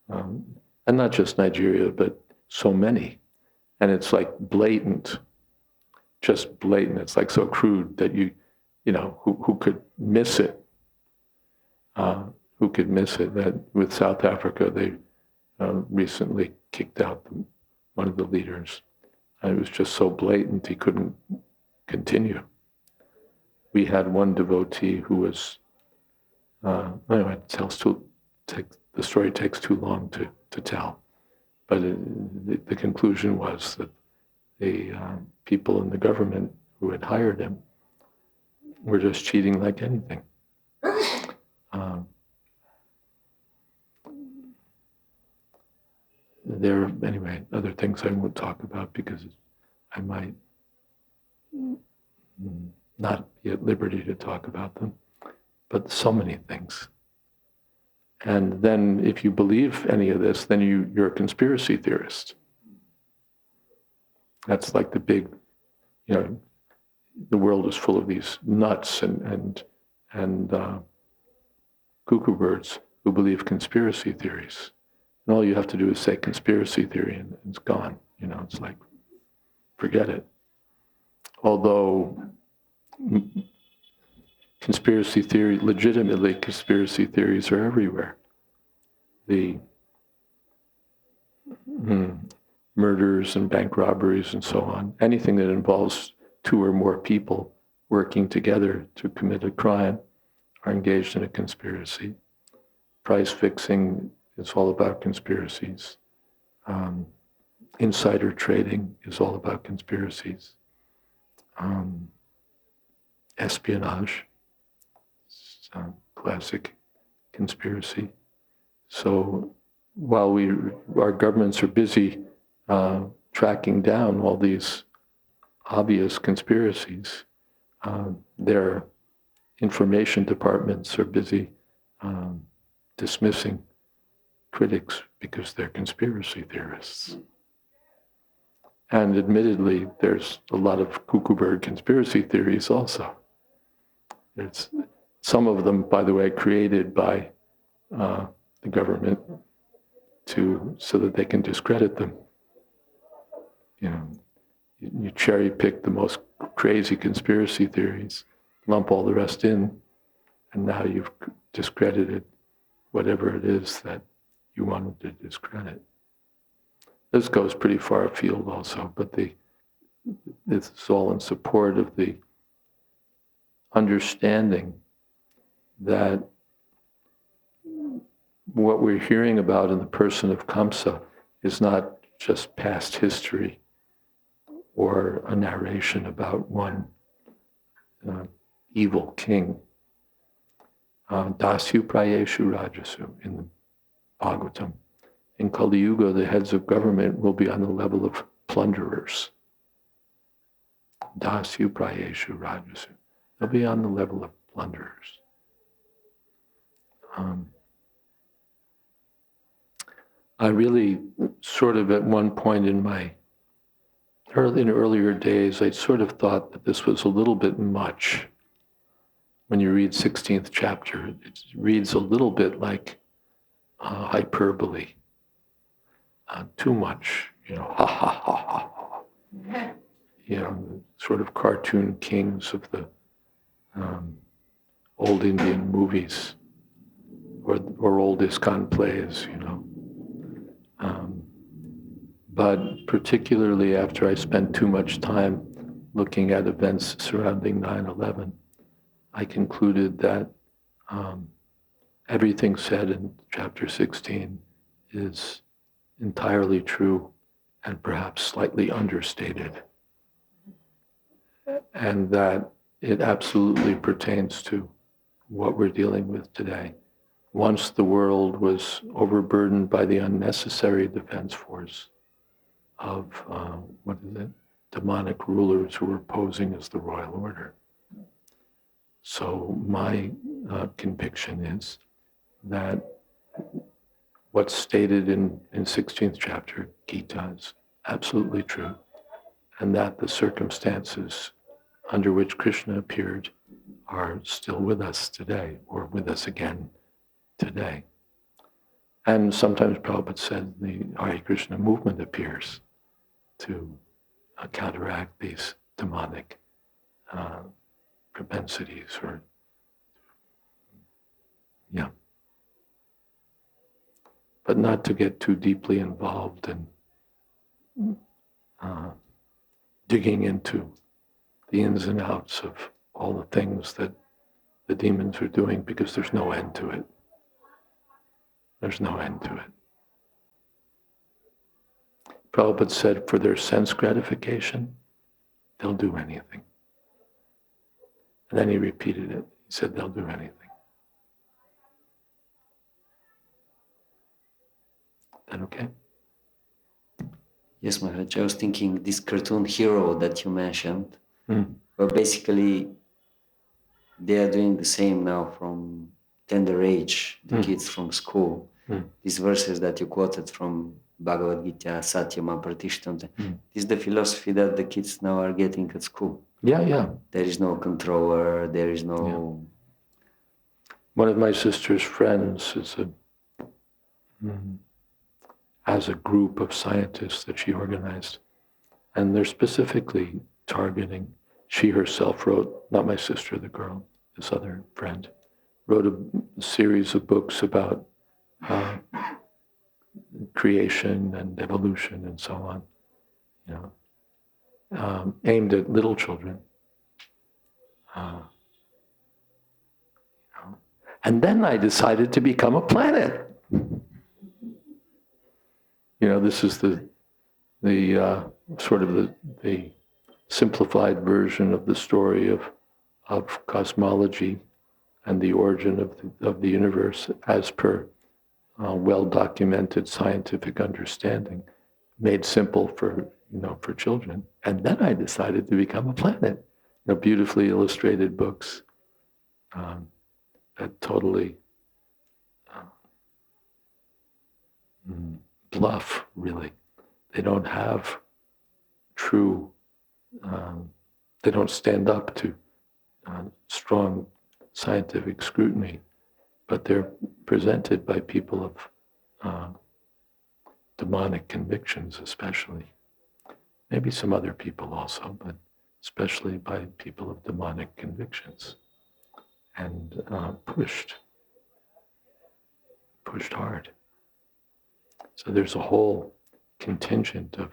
And not just Nigeria, but so many. And it's like blatant, just blatant. It's like so crude that who could miss it? Who could miss it? That with South Africa, they recently kicked out one of the leaders. And it was just so blatant, he couldn't continue. We had one devotee who was, anyway, the story takes too long to tell. But the conclusion was that the people in the government who had hired him were just cheating like anything. There are, anyway, other things I won't talk about because I might not be at liberty to talk about them, but so many things. And then if you believe any of this, then you're a conspiracy theorist. That's like the big, the world is full of these nuts and cuckoo birds who believe conspiracy theories. And all you have to do is say conspiracy theory and it's gone. It's like, forget it. Although legitimately conspiracy theories are everywhere. The murders and bank robberies and so on, anything that involves two or more people working together to commit a crime are engaged in a conspiracy. Price fixing is all about conspiracies. Insider trading is all about conspiracies. Espionage, classic conspiracy. So while our governments are busy tracking down all these obvious conspiracies, their information departments are busy dismissing critics because they're conspiracy theorists. And admittedly, there's a lot of cuckoo bird conspiracy theories also. There's some of them, by the way, created by the government so that they can discredit them. You cherry pick the most crazy conspiracy theories, lump all the rest in, and now you've discredited whatever it is that you wanted to discredit. This goes pretty far afield also, but this is all in support of the understanding that what we're hearing about in the person of Kamsa is not just past history or a narration about one evil king. Dasyu prayeshu rajasu in the Bhagavatam. In Kali Yuga, the heads of government will be on the level of plunderers. Dasyu prayeshu rajasu. They'll be on the level of plunderers. I really sort of at one point in earlier days, I sort of thought that this was a little bit much. When you read 16th chapter, it reads a little bit like hyperbole. Too much, ha ha ha ha ha. Sort of cartoon kings of the old Indian movies or old ISKCON plays, But particularly after I spent too much time looking at events surrounding 9/11, I concluded that everything said in chapter 16 is entirely true and perhaps slightly understated, and that it absolutely pertains to what we're dealing with today. Once the world was overburdened by the unnecessary defense force of, demonic rulers who were posing as the royal order. So my conviction is that what's stated in 16th chapter Gita is absolutely true, and that the circumstances under which Krishna appeared are still with us today, or with us again today. And sometimes Prabhupada said the Hare Krishna movement appears to counteract these demonic propensities, but not to get too deeply involved in digging into the ins and outs of all the things that the demons are doing, because there's no end to it. There's no end to it. Prabhupada said for their sense gratification, they'll do anything. And then he repeated it. He said they'll do anything. Is that okay? Yes, Maharaj. I was thinking this cartoon hero that you mentioned, but basically they are doing the same now from tender age, the kids from school. These verses that you quoted from Bhagavad-Gita, Satyam Apratishtam, this is the philosophy that the kids now are getting at school. Yeah. There is no controller, there is no... Yeah. One of my sister's friends has a group of scientists that she organized, and they're specifically targeting, she herself wrote, not my sister, the girl, this other friend, wrote a series of books about creation and evolution and so on, aimed at little children. And then I decided to become a planet. This is the sort of the simplified version of the story of cosmology and the origin of the universe as per well-documented scientific understanding, made simple for children. And then I decided to become a planet. Beautifully illustrated books that totally bluff, really. They don't have true, they don't stand up to strong scientific scrutiny, but they're presented by people of demonic convictions, especially. Maybe some other people also, but especially by people of demonic convictions, and pushed hard. So there's a whole contingent of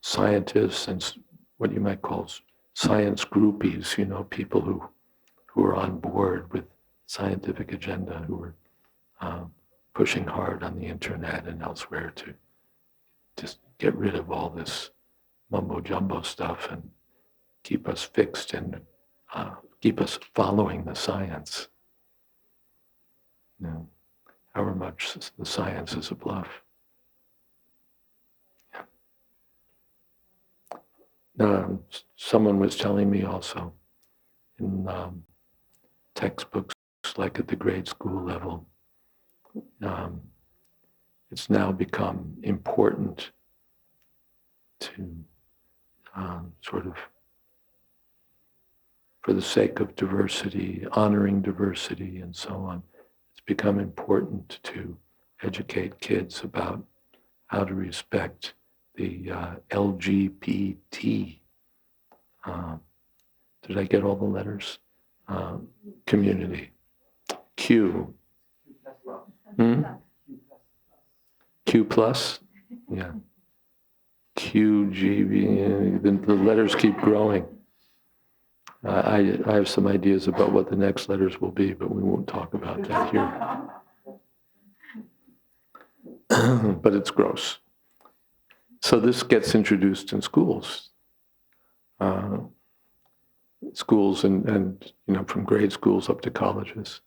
scientists and what you might call science groupies, people who are on board with scientific agenda, who are pushing hard on the internet and elsewhere to just get rid of all this mumbo-jumbo stuff and keep us fixed and keep us following the science. However much the science is a bluff. Someone was telling me also in textbooks, like at the grade school level, it's now become important to sort of, for the sake of diversity, honoring diversity and so on, it's become important to educate kids about how to respect the LGBT, did I get all the letters? Community. Q. Q plus? Yeah. QGB, the letters keep growing. I have some ideas about what the next letters will be, but we won't talk about that here. But it's gross. So this gets introduced in schools. Schools and from grade schools up to colleges.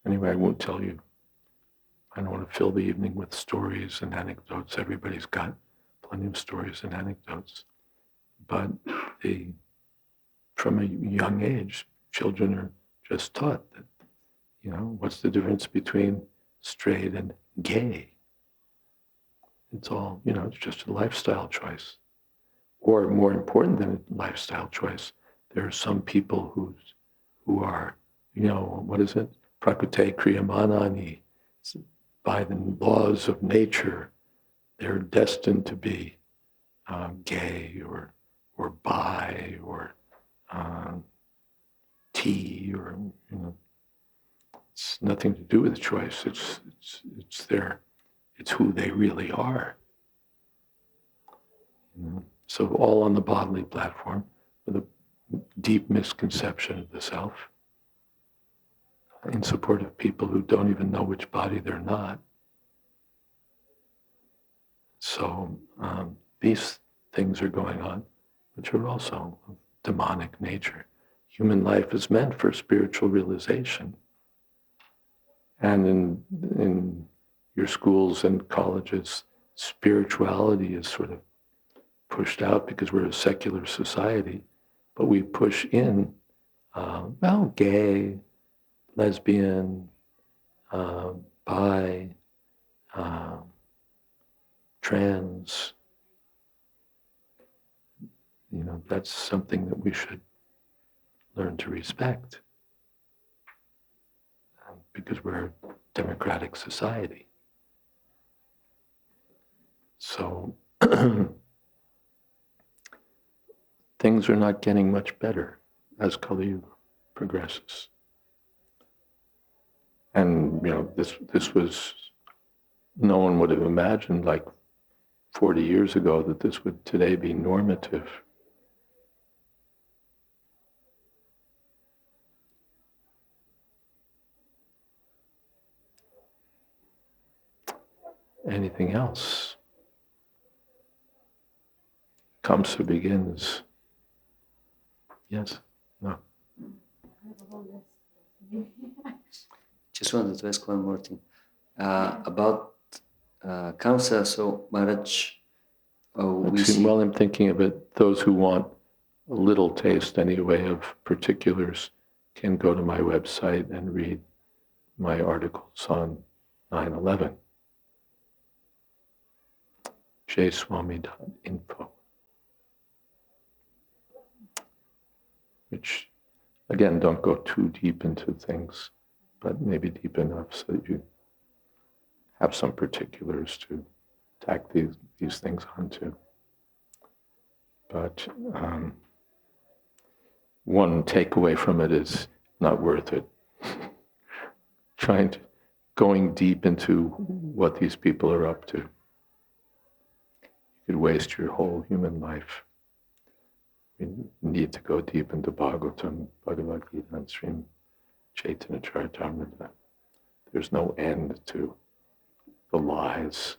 Anyway, I won't tell you. I don't want to fill the evening with stories and anecdotes. Everybody's got plenty of stories and anecdotes. But from a young age, children are just taught that, what's the difference between straight and gay? It's all, it's just a lifestyle choice. Or more important than a lifestyle choice, there are some people who are, what is it? Prakrute kriyamanani. By the laws of nature, they're destined to be gay or bi or T or it's nothing to do with choice. It's who they really are. So all on the bodily platform with a deep misconception of the self in support of people who don't even know which body they're not. So these things are going on, which are also of demonic nature. Human life is meant for spiritual realization. And in your schools and colleges, spirituality is sort of pushed out because we're a secular society, but we push in, gay, lesbian, bi, trans. That's something that we should learn to respect because we're a democratic society. So things are not getting much better as Kali Yuga progresses. And, this was, no one would have imagined like 40 years ago that this would today be normative. Anything else? Kamsa begins. Yes? No? Just wanted to ask one more thing about Kamsa. So Maharaj, While I'm thinking of it, those who want a little taste anyway of particulars can go to my website and read my articles on 9/11. jayswami.info, which, again, don't go too deep into things, but maybe deep enough so that you have some particulars to tack these things onto. But one takeaway from it is not worth it. Going deep into what these people are up to. You could waste your whole human life. You need to go deep into Bhagavatam, Bhagavad-Gita, and Sri Chaitanya Charitamrita. There's no end to the lies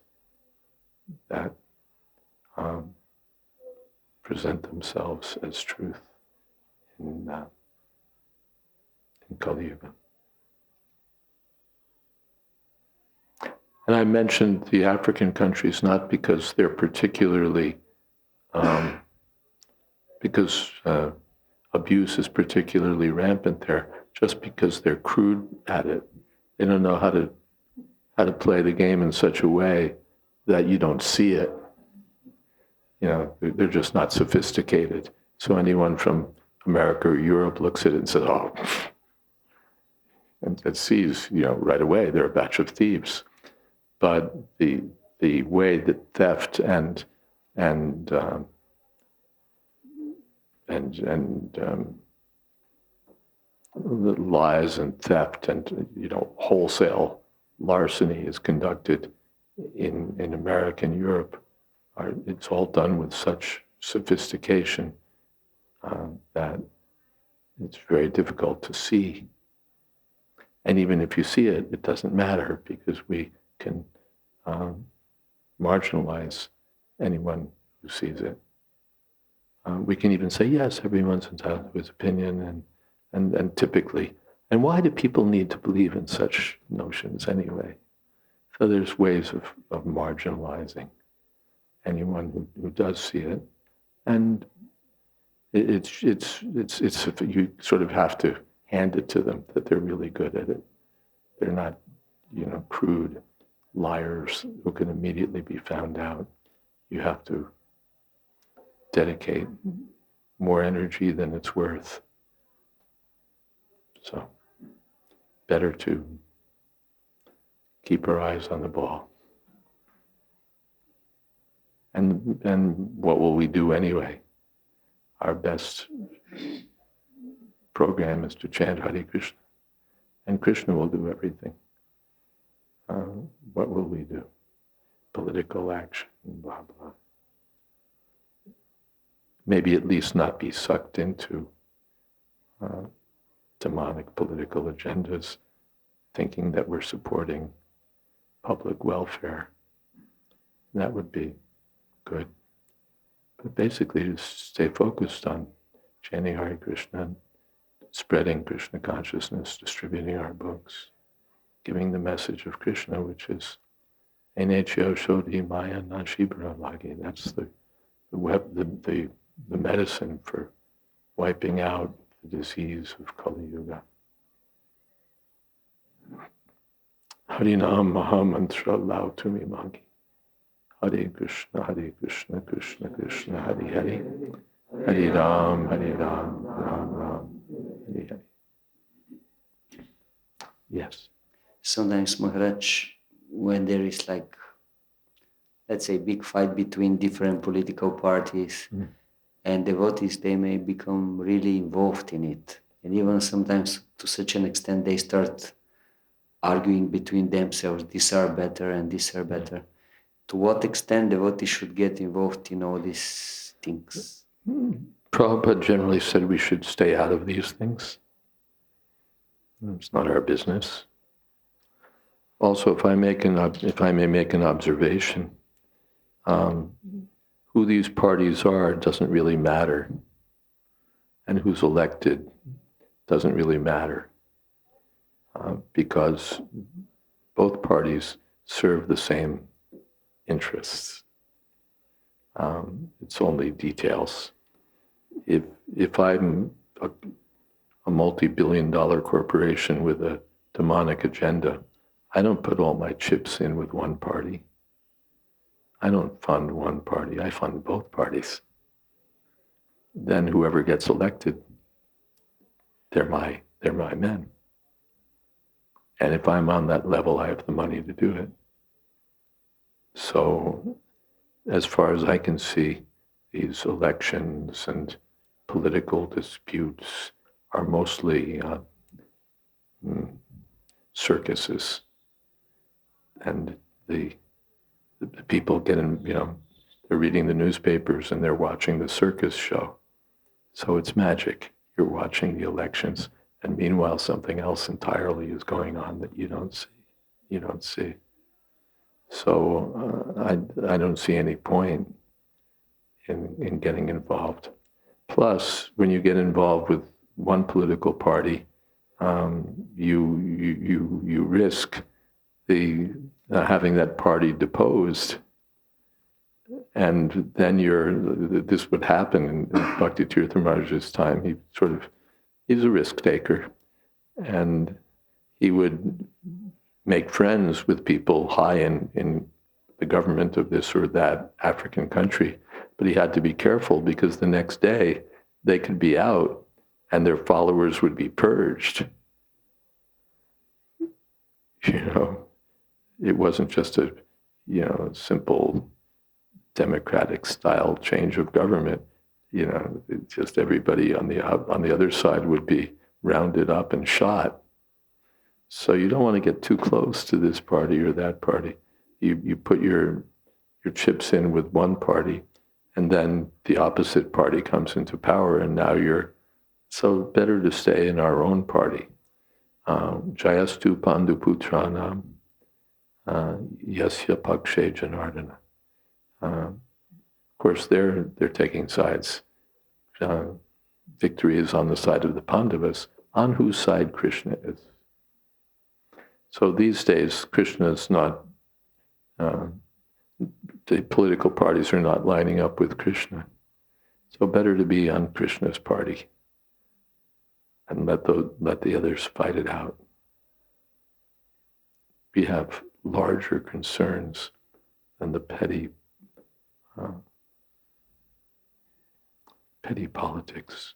that present themselves as truth in Kali Yuga. And I mentioned the African countries not because they're particularly, because abuse is particularly rampant there, just because they're crude at it. They don't know how to play the game in such a way that you don't see it. You know, they're just not sophisticated. So anyone from America or Europe looks at it and says, "Oh," and sees, you know, right away they're a batch of thieves. But the way that theft and the lies and theft and, you know, wholesale larceny is conducted in America and Europe, it's all done with such sophistication that it's very difficult to see. And even if you see it, it doesn't matter because we can marginalize anyone who sees it. We can even say, yes, everyone's entitled to his opinion, and typically. And why do people need to believe in such notions anyway? So there's ways of marginalizing anyone who does see it. And it's you sort of have to hand it to them that they're really good at it. They're not, you know, crude liars who can immediately be found out. You have to dedicate more energy than it's worth. So better to keep our eyes on the ball. And what will we do anyway? Our best program is to chant Hare Krishna, and Krishna will do everything. What will we do? Political action, blah, blah. Maybe at least not be sucked into demonic political agendas, thinking that we're supporting public welfare. That would be good. But basically, just stay focused on chanting Hare Krishna, spreading Krishna consciousness, distributing our books, giving the message of Krishna, which is Enechyo Shodhi Maya Nashibra Lagi. That's the medicine for wiping out the disease of Kali Yuga. Harinam Mahamantra Lao Tumi Magi. Hare Krishna, Krishna Krishna, Hare Hare. Hare Ram, Ram Ram, Hare Hare. Yes. Sometimes, Maharaj, when there is like, let's say, big fight between different political parties, and devotees, they may become really involved in it. And even sometimes, to such an extent, they start arguing between themselves, these are better and these are better. To what extent devotees should get involved in all these things? Prabhupada generally said we should stay out of these things. It's not our business. Also, if I may make an observation, who these parties are doesn't really matter, and who's elected doesn't really matter, because both parties serve the same interests. It's only details. If I'm a multi-billion-dollar corporation with a demonic agenda, I don't put all my chips in with one party. I don't fund one party, I fund both parties. Then whoever gets elected, they're my men. And if I'm on that level, I have the money to do it. So, as far as I can see, these elections and political disputes are mostly circuses. And the people get in, they're reading the newspapers and they're watching the circus show. So it's magic. You're watching the elections, and meanwhile something else entirely is going on that you don't see. So I don't see any point in getting involved. Plus, when you get involved with one political party, you risk the having that party deposed. And then this would happen in Bhakti Tirtha Maharaj's time. He's a risk taker. And he would make friends with people high in the government of this or that African country. But he had to be careful because the next day they could be out and their followers would be purged. It wasn't just a simple democratic style change of government. Just everybody on the other side would be rounded up and shot. So you don't want to get too close to this party or that party. You put your chips in with one party, and then the opposite party comes into power, and now so better to stay in our own party. Jayastu Pandu Putranam Yasya Pakshe Janardana. Of course, they're taking sides. Victory is on the side of the Pandavas, on whose side Krishna is. So these days, Krishna is not, the political parties are not lining up with Krishna. So better to be on Krishna's party and let the others fight it out. We have larger concerns than the petty politics.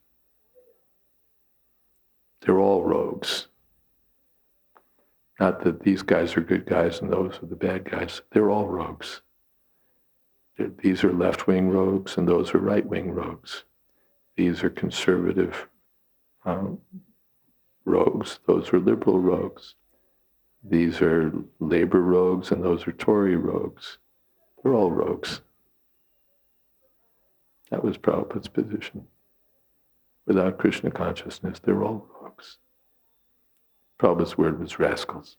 They're all rogues. Not that these guys are good guys and those are the bad guys. They're all rogues. These are left-wing rogues and those are right-wing rogues. These are conservative rogues. Those are liberal rogues. These are labor rogues and those are Tory rogues. They're all rogues. That was Prabhupada's position. Without Krishna consciousness, they're all rogues. Prabhupada's word was rascals.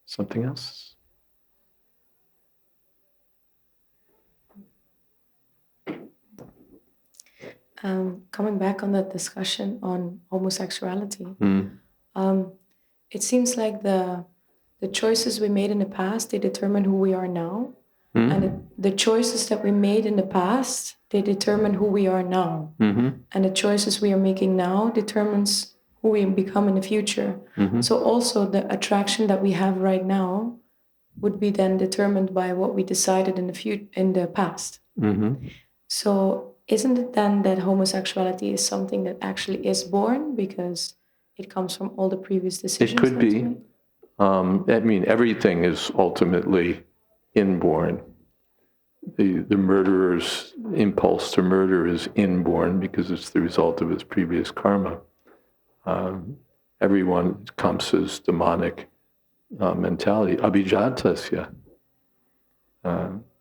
Something else? Coming back on that discussion on homosexuality, it seems like the choices we made in the past, they determine who we are now. And the choices that we made in the past, they determine who we are now. And the choices we are making now determines who we become in the future. So also the attraction that we have right now would be then determined by what we decided in the past. So isn't it then that homosexuality is something that actually is born because it comes from all the previous decisions? It could be. Everything is ultimately inborn. The murderer's impulse to murder is inborn because it's the result of his previous karma. Everyone Kamsa's demonic mentality, abhijatasya,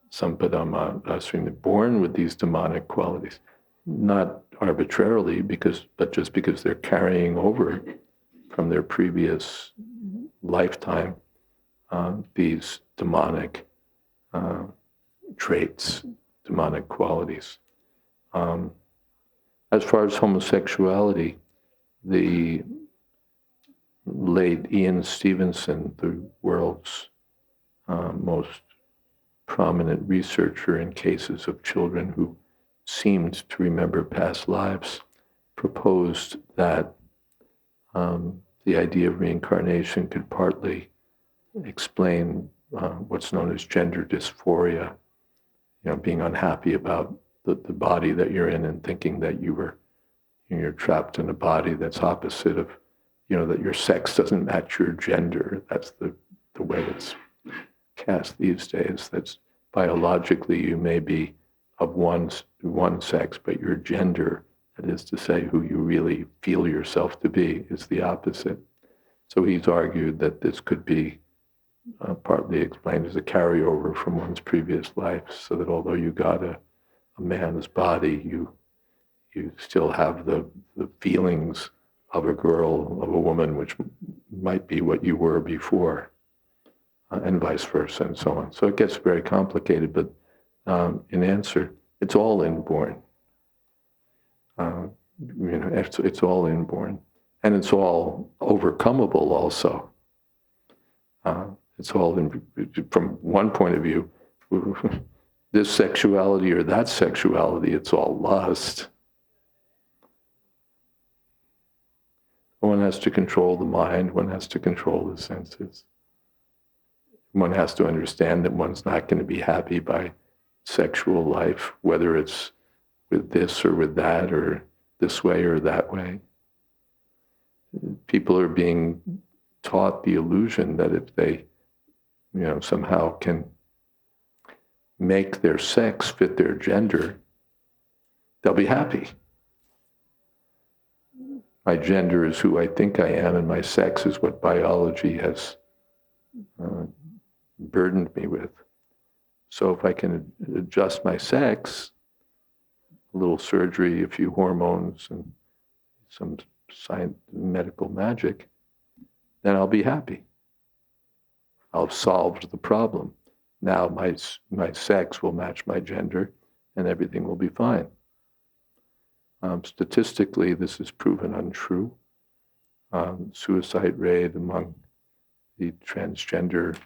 sampadama asrina, born with these demonic qualities, not arbitrarily, but just because they're carrying over from their previous lifetime these demonic traits, demonic qualities. As far as homosexuality, the late Ian Stevenson, the world's most prominent researcher in cases of children who seemed to remember past lives, proposed that the idea of reincarnation could partly explain what's known as gender dysphoria, being unhappy about the body that you're in and thinking that you're trapped in a body that's opposite of, that your sex doesn't match your gender. That's the way it's cast these days. That's biologically you may be of one sex, but your gender, that is to say who you really feel yourself to be, is the opposite. So he's argued that this could be partly explained as a carryover from one's previous life, so that although you got a man's body, you still have the feelings of a girl, of a woman, which might be what you were before, and vice versa, and so on. So it gets very complicated, but in answer, it's all inborn. It's all inborn. And it's all overcomable also. It's all, from one point of view, this sexuality or that sexuality, it's all lust. One has to control the mind, one has to control the senses. One has to understand that one's not going to be happy by sexual life, whether it's with this or with that, or this way or that way. People are being taught the illusion that if they, somehow can make their sex fit their gender, they'll be happy. My gender is who I think I am, and my sex is what biology has burdened me with. So if I can adjust my sex, a little surgery, a few hormones, and some medical magic, then I'll be happy. I'll have solved the problem. Now my sex will match my gender, and everything will be fine. Statistically, this is proven untrue. Suicide rate among the transgender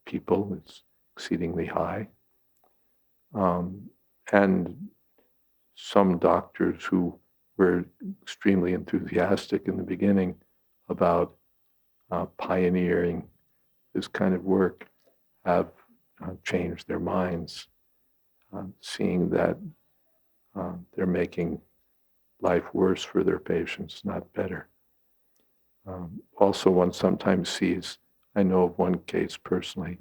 people is exceedingly high. And some doctors who were extremely enthusiastic in the beginning about pioneering this kind of work have changed their minds, seeing that they're making life worse for their patients, not better. Also, one sometimes sees, I know of one case personally,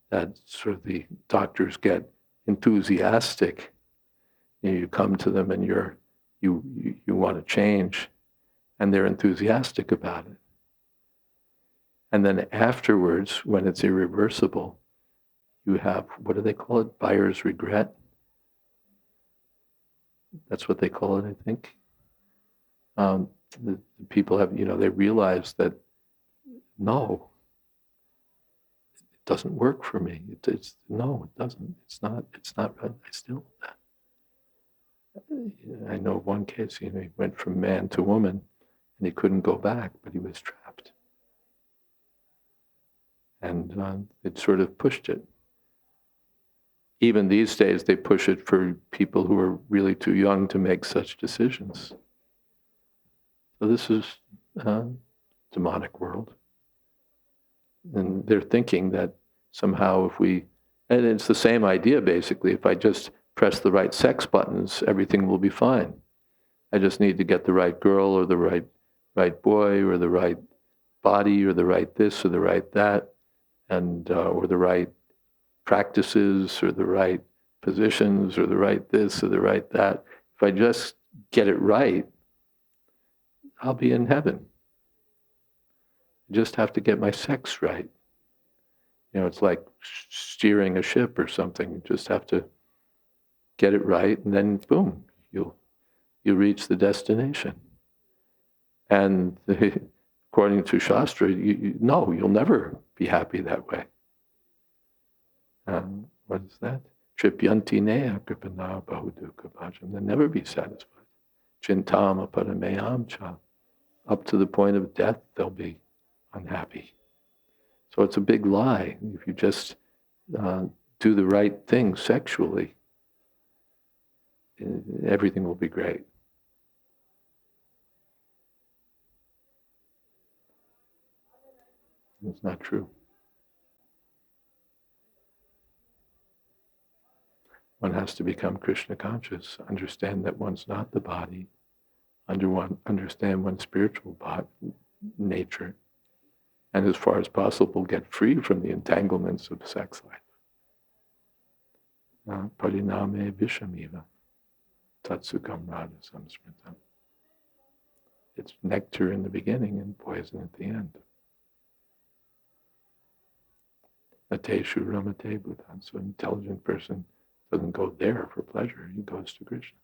that sort of the doctors get enthusiastic. You come to them and you want to change, and they're enthusiastic about it. And then afterwards, when it's irreversible, you have, what do they call it? Buyer's regret. That's what they call it, I think. The people have, they realize that, no, it doesn't work for me. No, it doesn't. It's not right. I still, I know one case, he went from man to woman and he couldn't go back, but he was trapped. And it sort of pushed it. Even these days, they push it for people who are really too young to make such decisions. So this is a demonic world. And they're thinking that somehow and it's the same idea basically, if I just press the right sex buttons, everything will be fine. I just need to get the right girl or the right boy or the right body or the right this or the right that, and or the right practices or the right positions or the right this or the right that. If I just get it right, I'll be in heaven. I just have to get my sex right. It's like steering a ship or something. You just have to get it right, and then boom, you'll reach the destination. And according to Shastra, you'll never be happy that way. What is that? Tripyanti neya kripana bahudukha bhajam. They'll never be satisfied. Chintama parameyam cha. Up to the point of death, they'll be unhappy. So it's a big lie. If you just do the right thing sexually, everything will be great. It's not true. One has to become Krishna conscious, understand that one's not the body, understand one's spiritual nature, and as far as possible get free from the entanglements of sex life. Pariname vishamiva tatsukam radha samsmritam. It's nectar in the beginning and poison at the end. Ateshu ramate bhutan. So an intelligent person doesn't go there for pleasure, he goes to Krishna.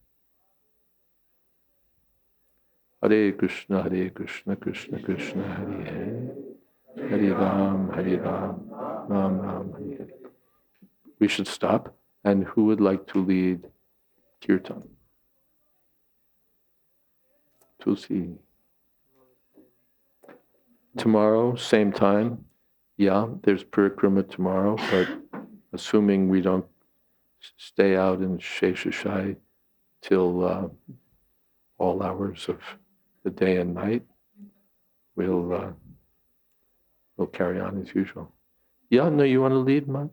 Hare Krishna, Krishna Krishna, Hare Hare, Hare Ram, Ram Ram, Hare Hare. We should stop. And who would like to lead Kirtan? Tulsi. Tomorrow, same time. Yeah, there's parikrama tomorrow, but assuming we don't stay out in Sheshashai till all hours of the day and night, we'll carry on as usual. Yeah, no, you want to lead, Ma?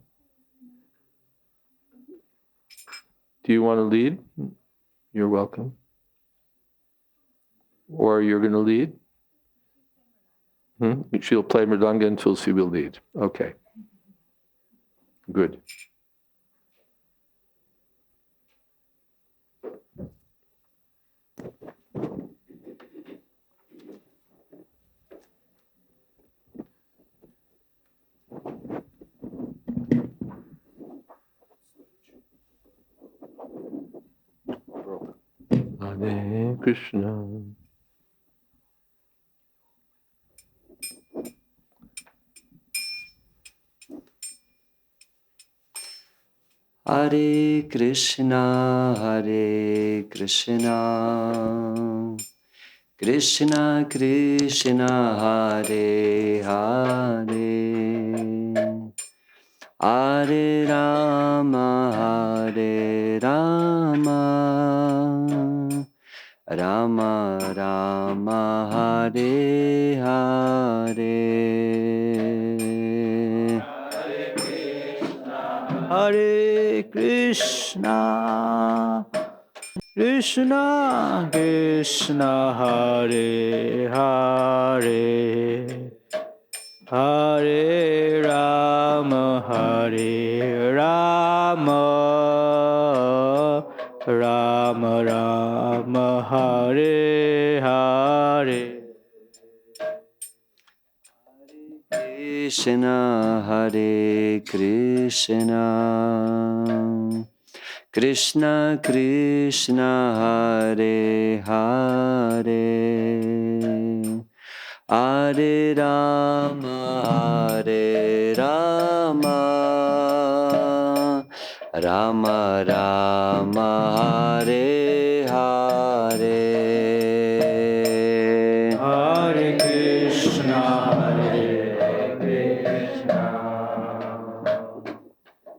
Do you want to lead? You're welcome. Or you're going to lead? She'll play mridanga until she will lead. Okay. Good. Hare Krishna. Hare Krishna, Hare Krishna, Krishna Krishna, Hare Hare, Hare Rama, Hare Rama, Rama Rama, Hare Hare. Hare Krishna, Krishna Krishna, Hare Hare, Hare Rama, Hare Rama, Rama Rama, Hare Hare. Krishna, Hare Krishna, Krishna Krishna, Hare Hare, Hare Rama, Hare Rama, Rama Rama, Hare Hare. Hare Krishna,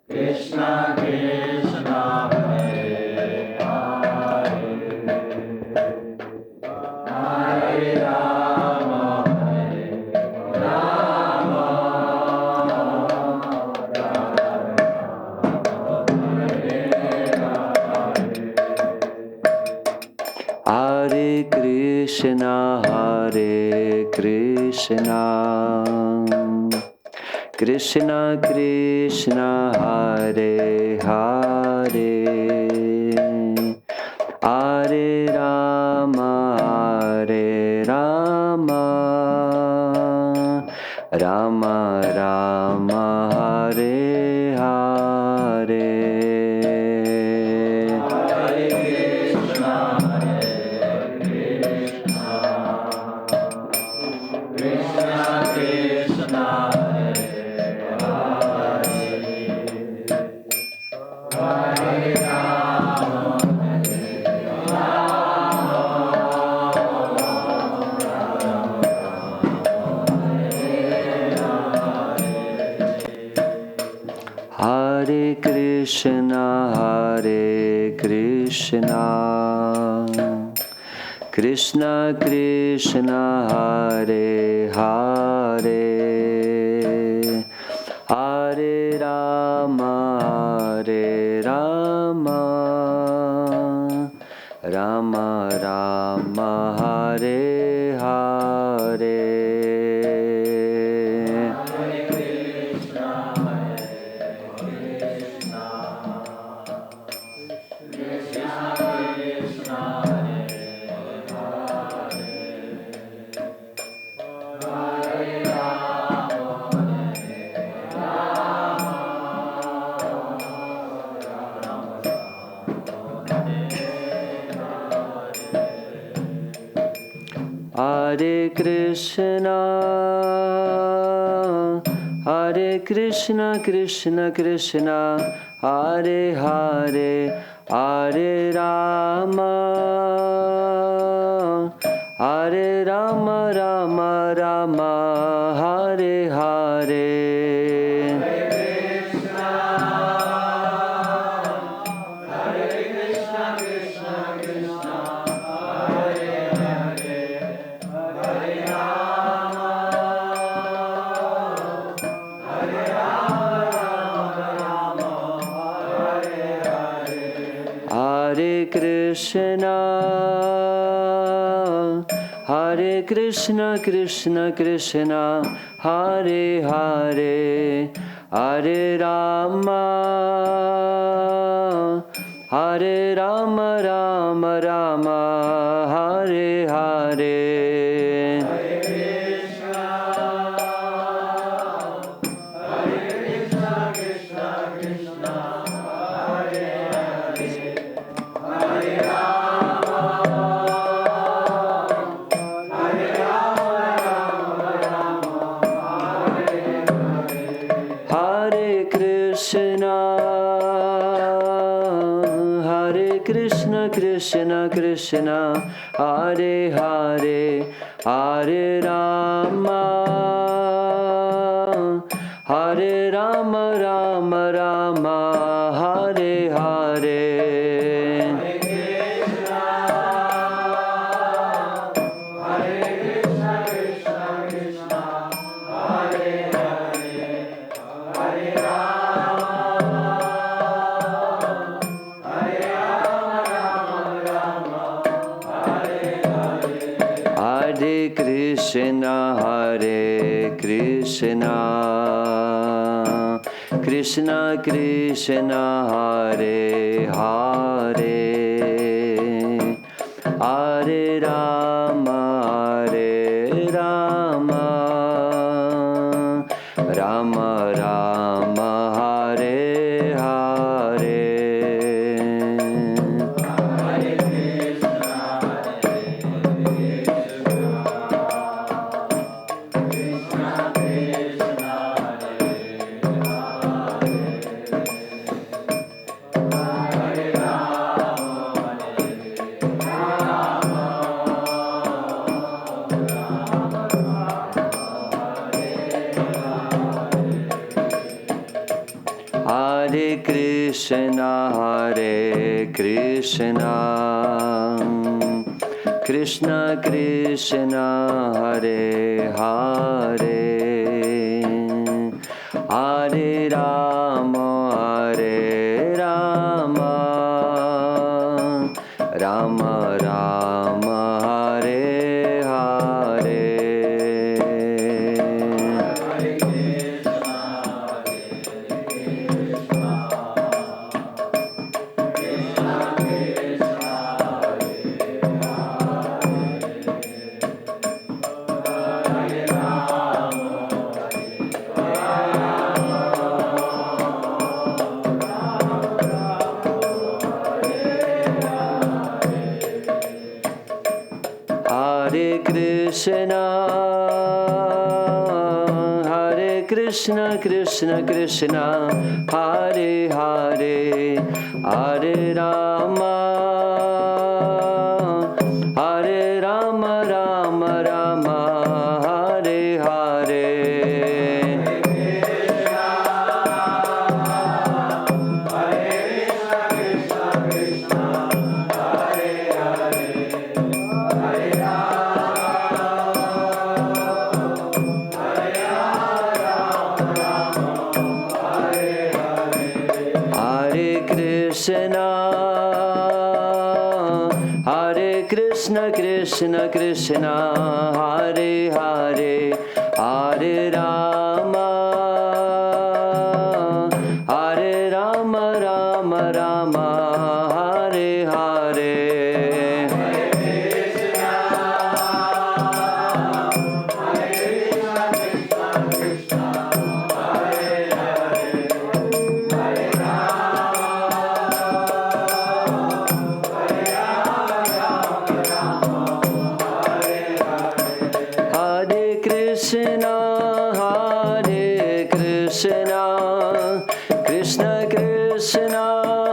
Krishna Krishna, Hare Hare, Hare Rama, Hare Rama, Hare Krishna, Hare Krishna, Krishna Krishna, Hare Hare, Hare Rama, Hare Rama, Rama Rama, Hare Hare. Hare Krishna, Krishna Krishna, Hare Krishna, Hare Krishna, Krishna Krishna, Hare Hare, Hare Rama, Hare Rama, Rama Rama, Hare Hare. Hare Krishna, Hare Krishna, Krishna Krishna, Hare Hare, Hare Rama, Hare Rama Rama Rama Hare Hare. Hare Krishna, Hare Krishna, Krishna Krishna, Hare Hare, Hare Rama, Hare Rama, Rama Rama, Hare Hare. Hare Krishna, Hare Krishna, Krishna Krishna, Hare Hare, Hare Rama, Hare Rama, Rama Rama, Hare Hare. Hare Krishna, Hare Krishna, Krishna Krishna, Hare Hare, Hare Rama, Hare Rama, Rama Rama, Hare Hare. Hare Krishna, Hare Krishna, Krishna Krishna, Hare Hare, Hare Rama, Hare Rama, Rama Rama, Hare Hare. Hare Krishna, Hare Krishna, Krishna Krishna, Hare Hare, Hare Rama, Hare Rama, Rama Rama, Hare Hare. Krishna, Krishna Krishna, Hare Hare, Hare Rama, Hare Rama, Rama Rama, Hare Hare. Krishna Krishna,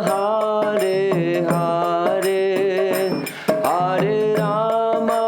Hare Hare, Hare Rama,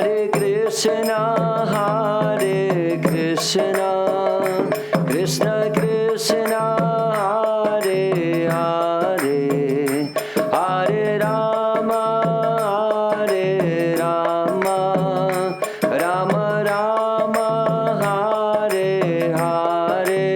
Hare Krishna, Krishna Krishna, Hare Hare, Hare Rama, Rama Rama, Hare Hare.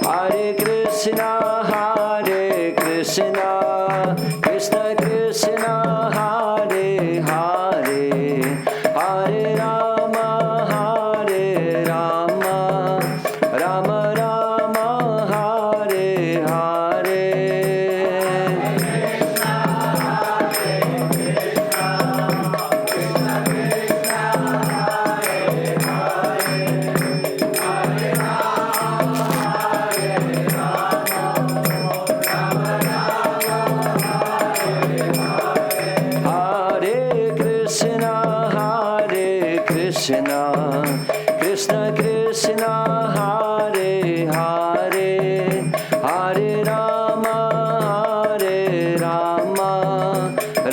Hare Krishna, Krishna Krishna, Hare Hare, Hare Rama,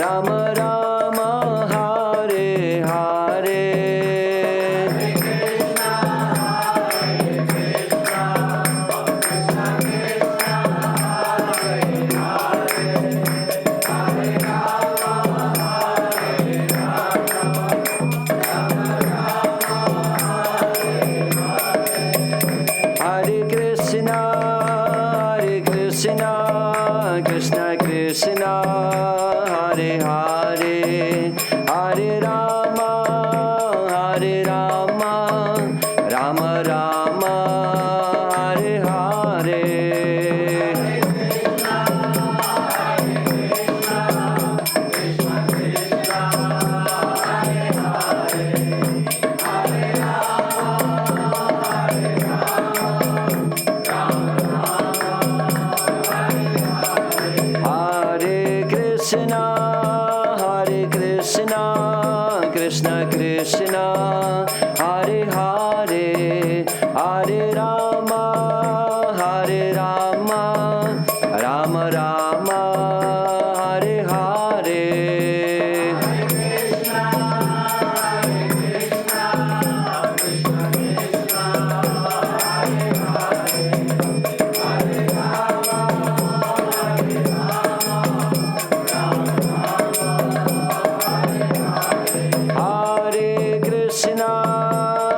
Rama Rama, Hare Hare. Hare Krishna, Krishna Krishna, Hare Hare, Hare Rama, Rama Rama, Hare Hare. Hare Krishna, Krishna Krishna, Hare Hare, Hare Rama, Rama Rama, Hare Hare. Hare Krishna, Krishna Krishna, Hare Hare, Hare Rama, Rama Rama, Hare Hare.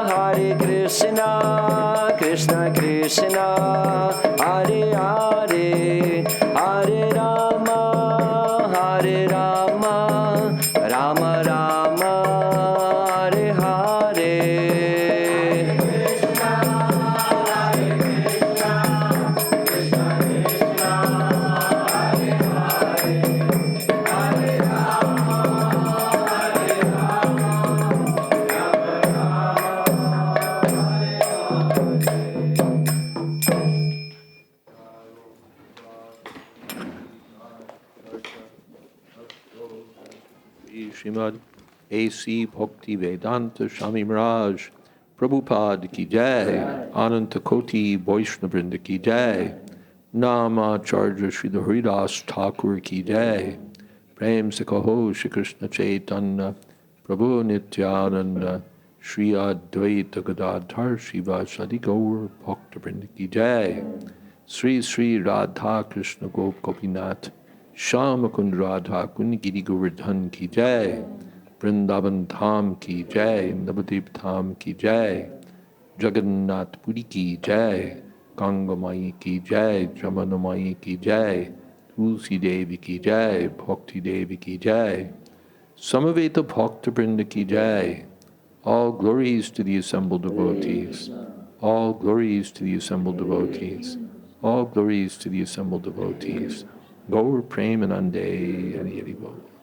Hare Krishna, Krishna Krishna, Hare Hare, Hare Rama, Rama Rama, Hare Hare. Srimad A.C. Bhakti Vedanta Swami Maharaj Prabhupada ki jai, Ananta Koti Vaishnavrinda ki jai, Namacharya Srila Haridas Thakur ki jai, Prem se kaho Shri Krishna Chaitanya Prabhu Nityananda Shri Advaita Gadadhar Shivasadi Gaur Bhaktivinoda ki jai, Sri Sri Radha Krishna Gop Gopinath Shama Kund Radha Kund Giri Govardhan ki jai, Vrindavan Dham ki jai, Navadip Dham ki jai, Jagannath Puri ki jai, Ganga Mai ki jai, Jamana Mai ki jai, Tulsi Devi ki jai, Bhakti Devi ki jai, Samaveta Bhakta Vrinda ki jai. All glories to the assembled devotees. All glories to the assembled devotees. All glories to the assembled devotees. Gaur Premanande Hari Hari Bol.